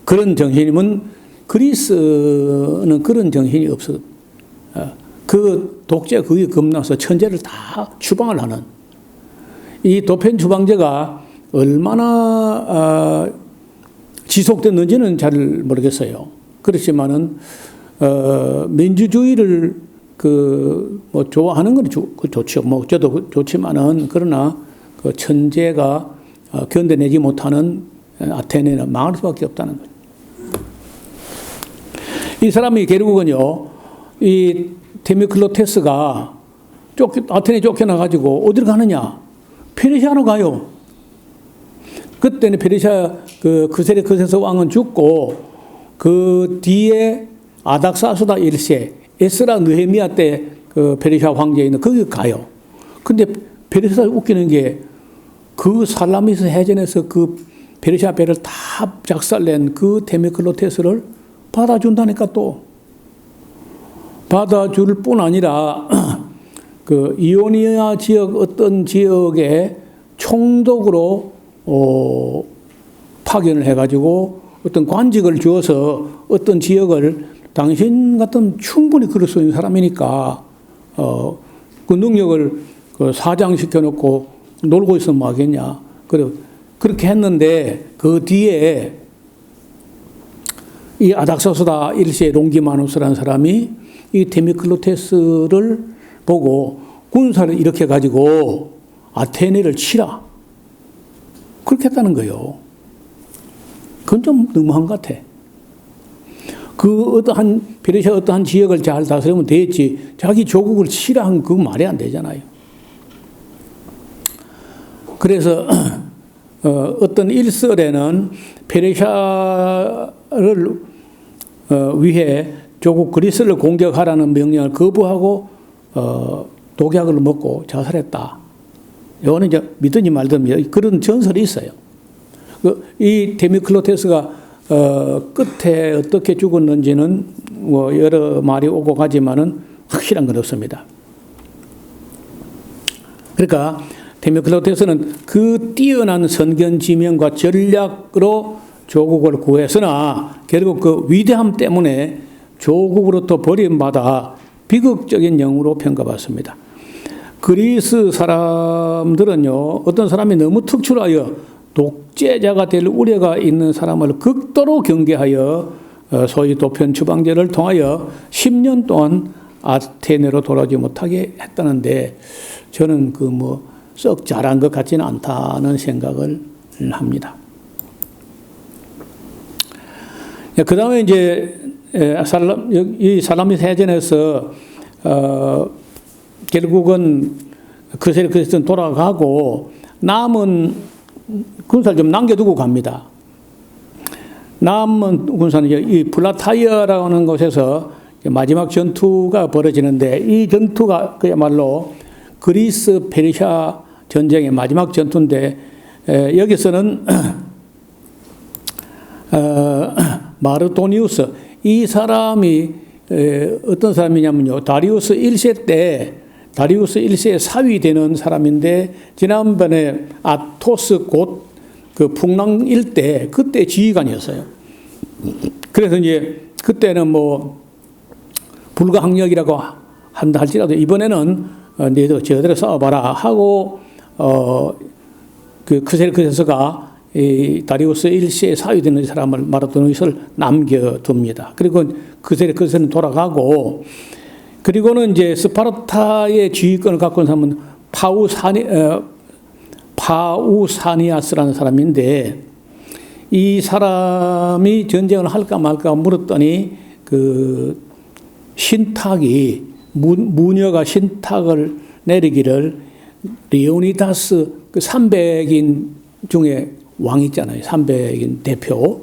그런 정신이면 그리스는 그런 정신이 없어. 그 독재 그게 겁나서 천재를 다 추방을 하는 이 도편 추방제가 얼마나 지속됐는지는 잘 모르겠어요. 그렇지만은 민주주의를 뭐 좋아하는 건 좋죠. 뭐 저도 좋지만은 그러나 그 천재가 견뎌내지 못하는 아테네는 망할 수밖에 없다는 거죠. 이 사람이 결국은요, 이 데미클로테스가 아테네 쫓겨나가지고 어디로 가느냐? 페르시아로 가요. 그때는 페르시아 그세레크세스 왕은 죽고 그 뒤에 아닥사스다 1세 에스라 느헤미야 때 그 페르시아 황제에 있는 거기 가요. 근데 페르시아 웃기는 게 그 살라미스 해전에서 그 페르시아 배를 다 작살낸 그 데미클로테스를 받아준다니까 또. 받아줄 뿐 아니라 그 이오니아 지역 어떤 지역에 총독으로 파견을 해가지고 어떤 관직을 주어서 어떤 지역을 당신 같은 충분히 그럴 수 있는 사람이니까 그 능력을 사장시켜 놓고 놀고 있으면 뭐 하겠냐. 그렇게 했는데 그 뒤에 이 아닥사스다 1세 롱기마누스라는 사람이 이 데미클로테스를 보고 군사를 일으켜 가지고 아테네를 치라. 그렇게 했다는 거예요. 그건 좀 너무한 것 같아. 페르시아 어떠한 지역을 잘 다스리면 되겠지. 자기 조국을 치라 하면 그거 말이 안 되잖아요. 그래서 어떤 일설에는 페르시아를 위해 조국 그리스를 공격하라는 명령을 거부하고 독약을 먹고 자살했다. 이거는 이제 믿든지 말든 그런 전설이 있어요. 이 데미클로테스가 끝에 어떻게 죽었는지는 뭐 여러 말이 오고 가지만은 확실한 건 없습니다. 그러니까 데미클로테스는 그 뛰어난 선견 지명과 전략으로 조국을 구했으나 결국 그 위대함 때문에 조국으로부터 버림받아 비극적인 영으로 평가받습니다. 그리스 사람들은요, 어떤 사람이 너무 특출하여 독재자가 될 우려가 있는 사람을 극도로 경계하여 소위 도편 추방제를 통하여 10년 동안 아테네로 돌아오지 못하게 했다는데 저는 그 뭐 썩 잘한 것 같지는 않다는 생각을 합니다. 그 다음에 이제 이 살라미스 해전에서 결국은 그리스는 돌아가고 남은 군사를 좀 남겨두고 갑니다. 남은 군사는 이 플라타이아라고 하는 곳에서 마지막 전투가 벌어지는데 이 전투가 그야말로 그리스 페르시아 전쟁의 마지막 전투인데 여기서는 마르도니우스 이 사람이 어떤 사람이냐면요, 다리우스 1세 때 다리우스 1세의 사위 되는 사람인데 지난번에 아토스 곧 그 풍랑 일대 그때 지휘관이었어요. 그래서 이제 그때는 뭐 불가항력이라고 한다 할지라도 이번에는 너희들 저대로 싸워봐라 하고 그 크세르크세스가 이 다리우스 1세의 사위 되는 사람을 마르도니우스를 남겨둡니다. 그리고 크세르크세스는 돌아가고 그리고는 이제 스파르타의 지휘권을 갖고 있는 사람은 파우사니아스라는 사람인데 이 사람이 전쟁을 할까 말까 물었더니 그 신탁이 무녀가 신탁을 내리기를 레오니다스 그 300인 중에 왕 있잖아요. 300인 대표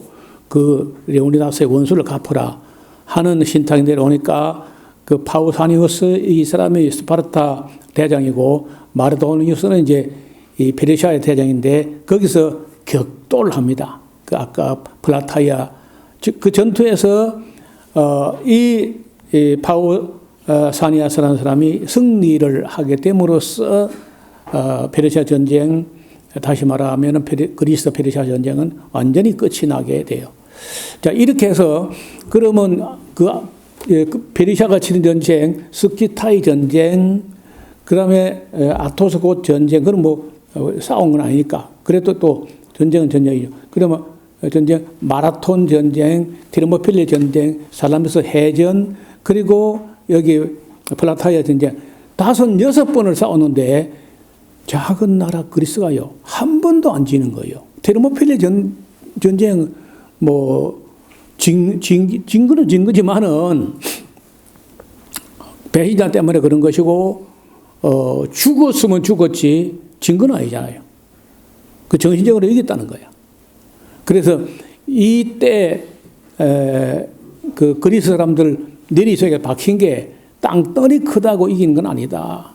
그 레오니다스의 원수를 갚으라 하는 신탁이 내려오니까 그 파우사니우스 이 사람이 스파르타 대장이고 마르도니우스는 이제 이 페르시아의 대장인데 거기서 격돌을 합니다. 그 아까 플라타이아 즉 그 전투에서 이 파우사니아스라는 사람이 승리를 하게 됨으로써 페르시아 전쟁 다시 말하면 그리스 페르시아 전쟁은 완전히 끝이 나게 돼요. 자 이렇게 해서 그러면 그 페르시아가 치른 전쟁, 스키타이 전쟁, 그다음에 아토스 곧 전쟁, 그건 뭐 싸운 건 아니니까. 그래도 또 전쟁은 전쟁이죠. 그러면 전쟁, 마라톤 전쟁, 테르모필레 전쟁, 살라미스 해전, 그리고 여기 플라타이아 전쟁 5, 6번을 싸웠는데 작은 나라 그리스가요 한 번도 안 지는 거예요. 테르모필레 전쟁 뭐 진 거는 진 거지만은 배신자 때문에 그런 것이고 죽었으면 죽었지 진 건 아니잖아요. 그 정신적으로 이겼다는 거야. 그래서 이때 그 그리스 사람들 내리속에 박힌 게 땅덩이 크다고 이긴 건 아니다.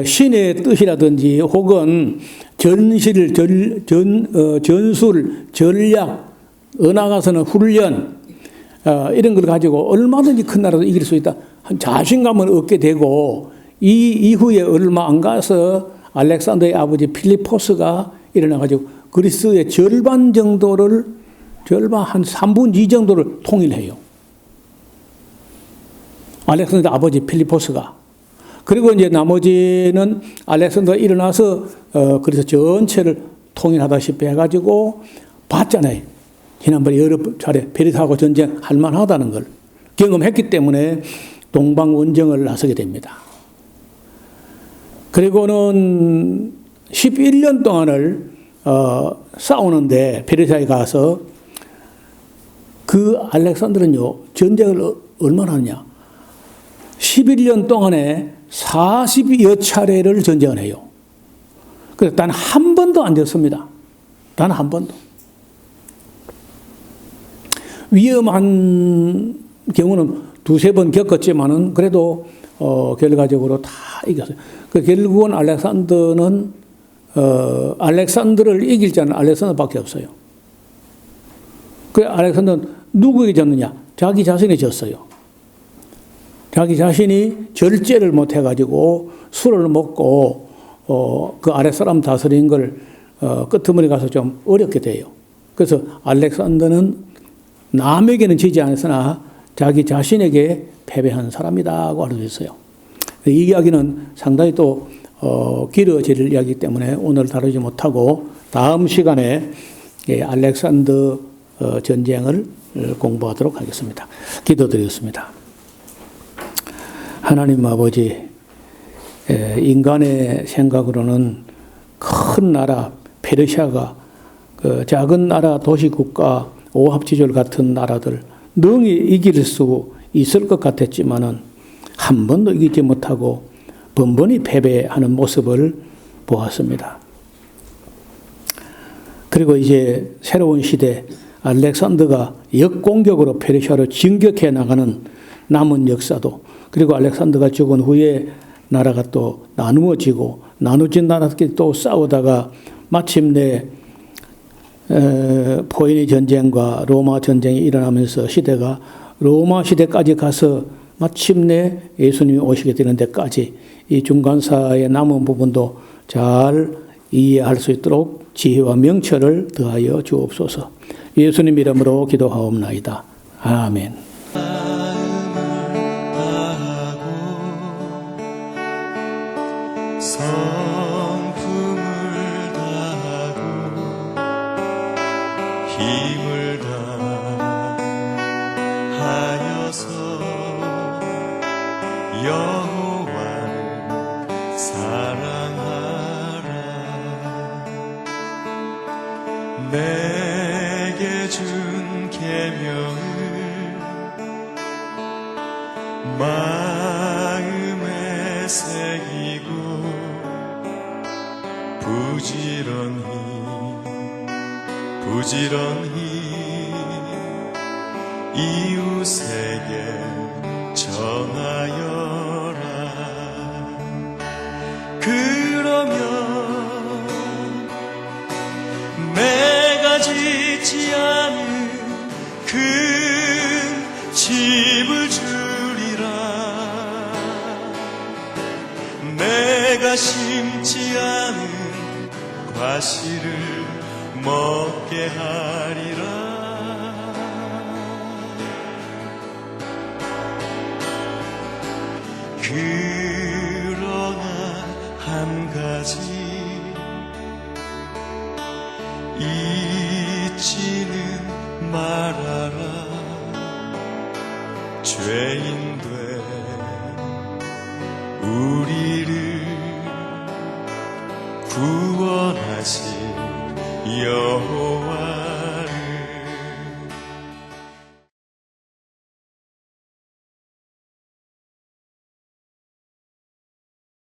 신의 뜻이라든지 혹은 전술, 전략, 나아가서는 훈련 이런 걸 가지고 얼마든지 큰 나라도 이길 수 있다. 자신감을 얻게 되고 이 이후에 얼마 안 가서 알렉산더의 아버지 필리포스가 일어나가지고 그리스의 절반 한 3분 2 정도를 통일해요. 알렉산더 아버지 필리포스가. 그리고 이제 나머지는 알렉산더가 일어나서 그래서 전체를 통일하다시피 해가지고 봤잖아요. 지난번에 여러 차례 페르시아하고 전쟁할 만하다는 걸 경험했기 때문에 동방원정을 나서게 됩니다. 그리고는 11년 동안을 싸우는데 페르시아에 가서 그 알렉산더는요 전쟁을 얼마나 하느냐 11년 동안에 40여 차례를 전쟁을 해요. 그래서 단 한 번도 안 졌습니다. 단 한 번도. 위험한 경우는 2-3번 겪었지만은 그래도 결과적으로 다 이겼어요. 그 결국은 알렉산더는 알렉산더를 이길 자는 알렉산더밖에 없어요. 그 알렉산더는 누구에게 졌느냐? 자기 자신이 졌어요. 자기 자신이 절제를 못해가지고 술을 먹고 그 아랫사람 다스린 걸 끄트머리 가서 좀 어렵게 돼요. 그래서 알렉산더는 남에게는 지지 않았으나 자기 자신에게 패배한 사람이다고 알려져 있어요. 이 이야기는 상당히 또 길어질 이야기이기 때문에 오늘 다루지 못하고 다음 시간에 알렉산더 전쟁을 공부하도록 하겠습니다. 기도드리겠습니다. 하나님 아버지, 인간의 생각으로는 큰 나라 페르시아가 그 작은 나라 도시국가 오합지졸 같은 나라들 능히 이길 수 있을 것 같았지만은 한 번도 이기지 못하고 번번이 패배하는 모습을 보았습니다. 그리고 이제 새로운 시대 알렉산더가 역공격으로 페르시아로 진격해 나가는 남은 역사도, 그리고 알렉산더가 죽은 후에 나라가 또 나누어지고 나누어진 나라끼리 또 싸우다가 마침내 포에니 전쟁과 로마 전쟁이 일어나면서 시대가 로마 시대까지 가서 마침내 예수님이 오시게 되는 데까지 이 중간사의 남은 부분도 잘 이해할 수 있도록 지혜와 명철을 더하여 주옵소서. 예수님 이름으로 기도하옵나이다. 아멘. 성품을 다하고 힘을 다하여서 여호와를 사랑하라. 내게 준 계명을 마음에 새기고 부지런히 이웃에게 전하여라. 그러면 내가 짓지 않은 큰 집을 주리라. 내가 심지 않은 과실을 먹게 하리라. 그러나 한 가지 잊지는 말아라. 죄인된 우리를 구원하신 여호와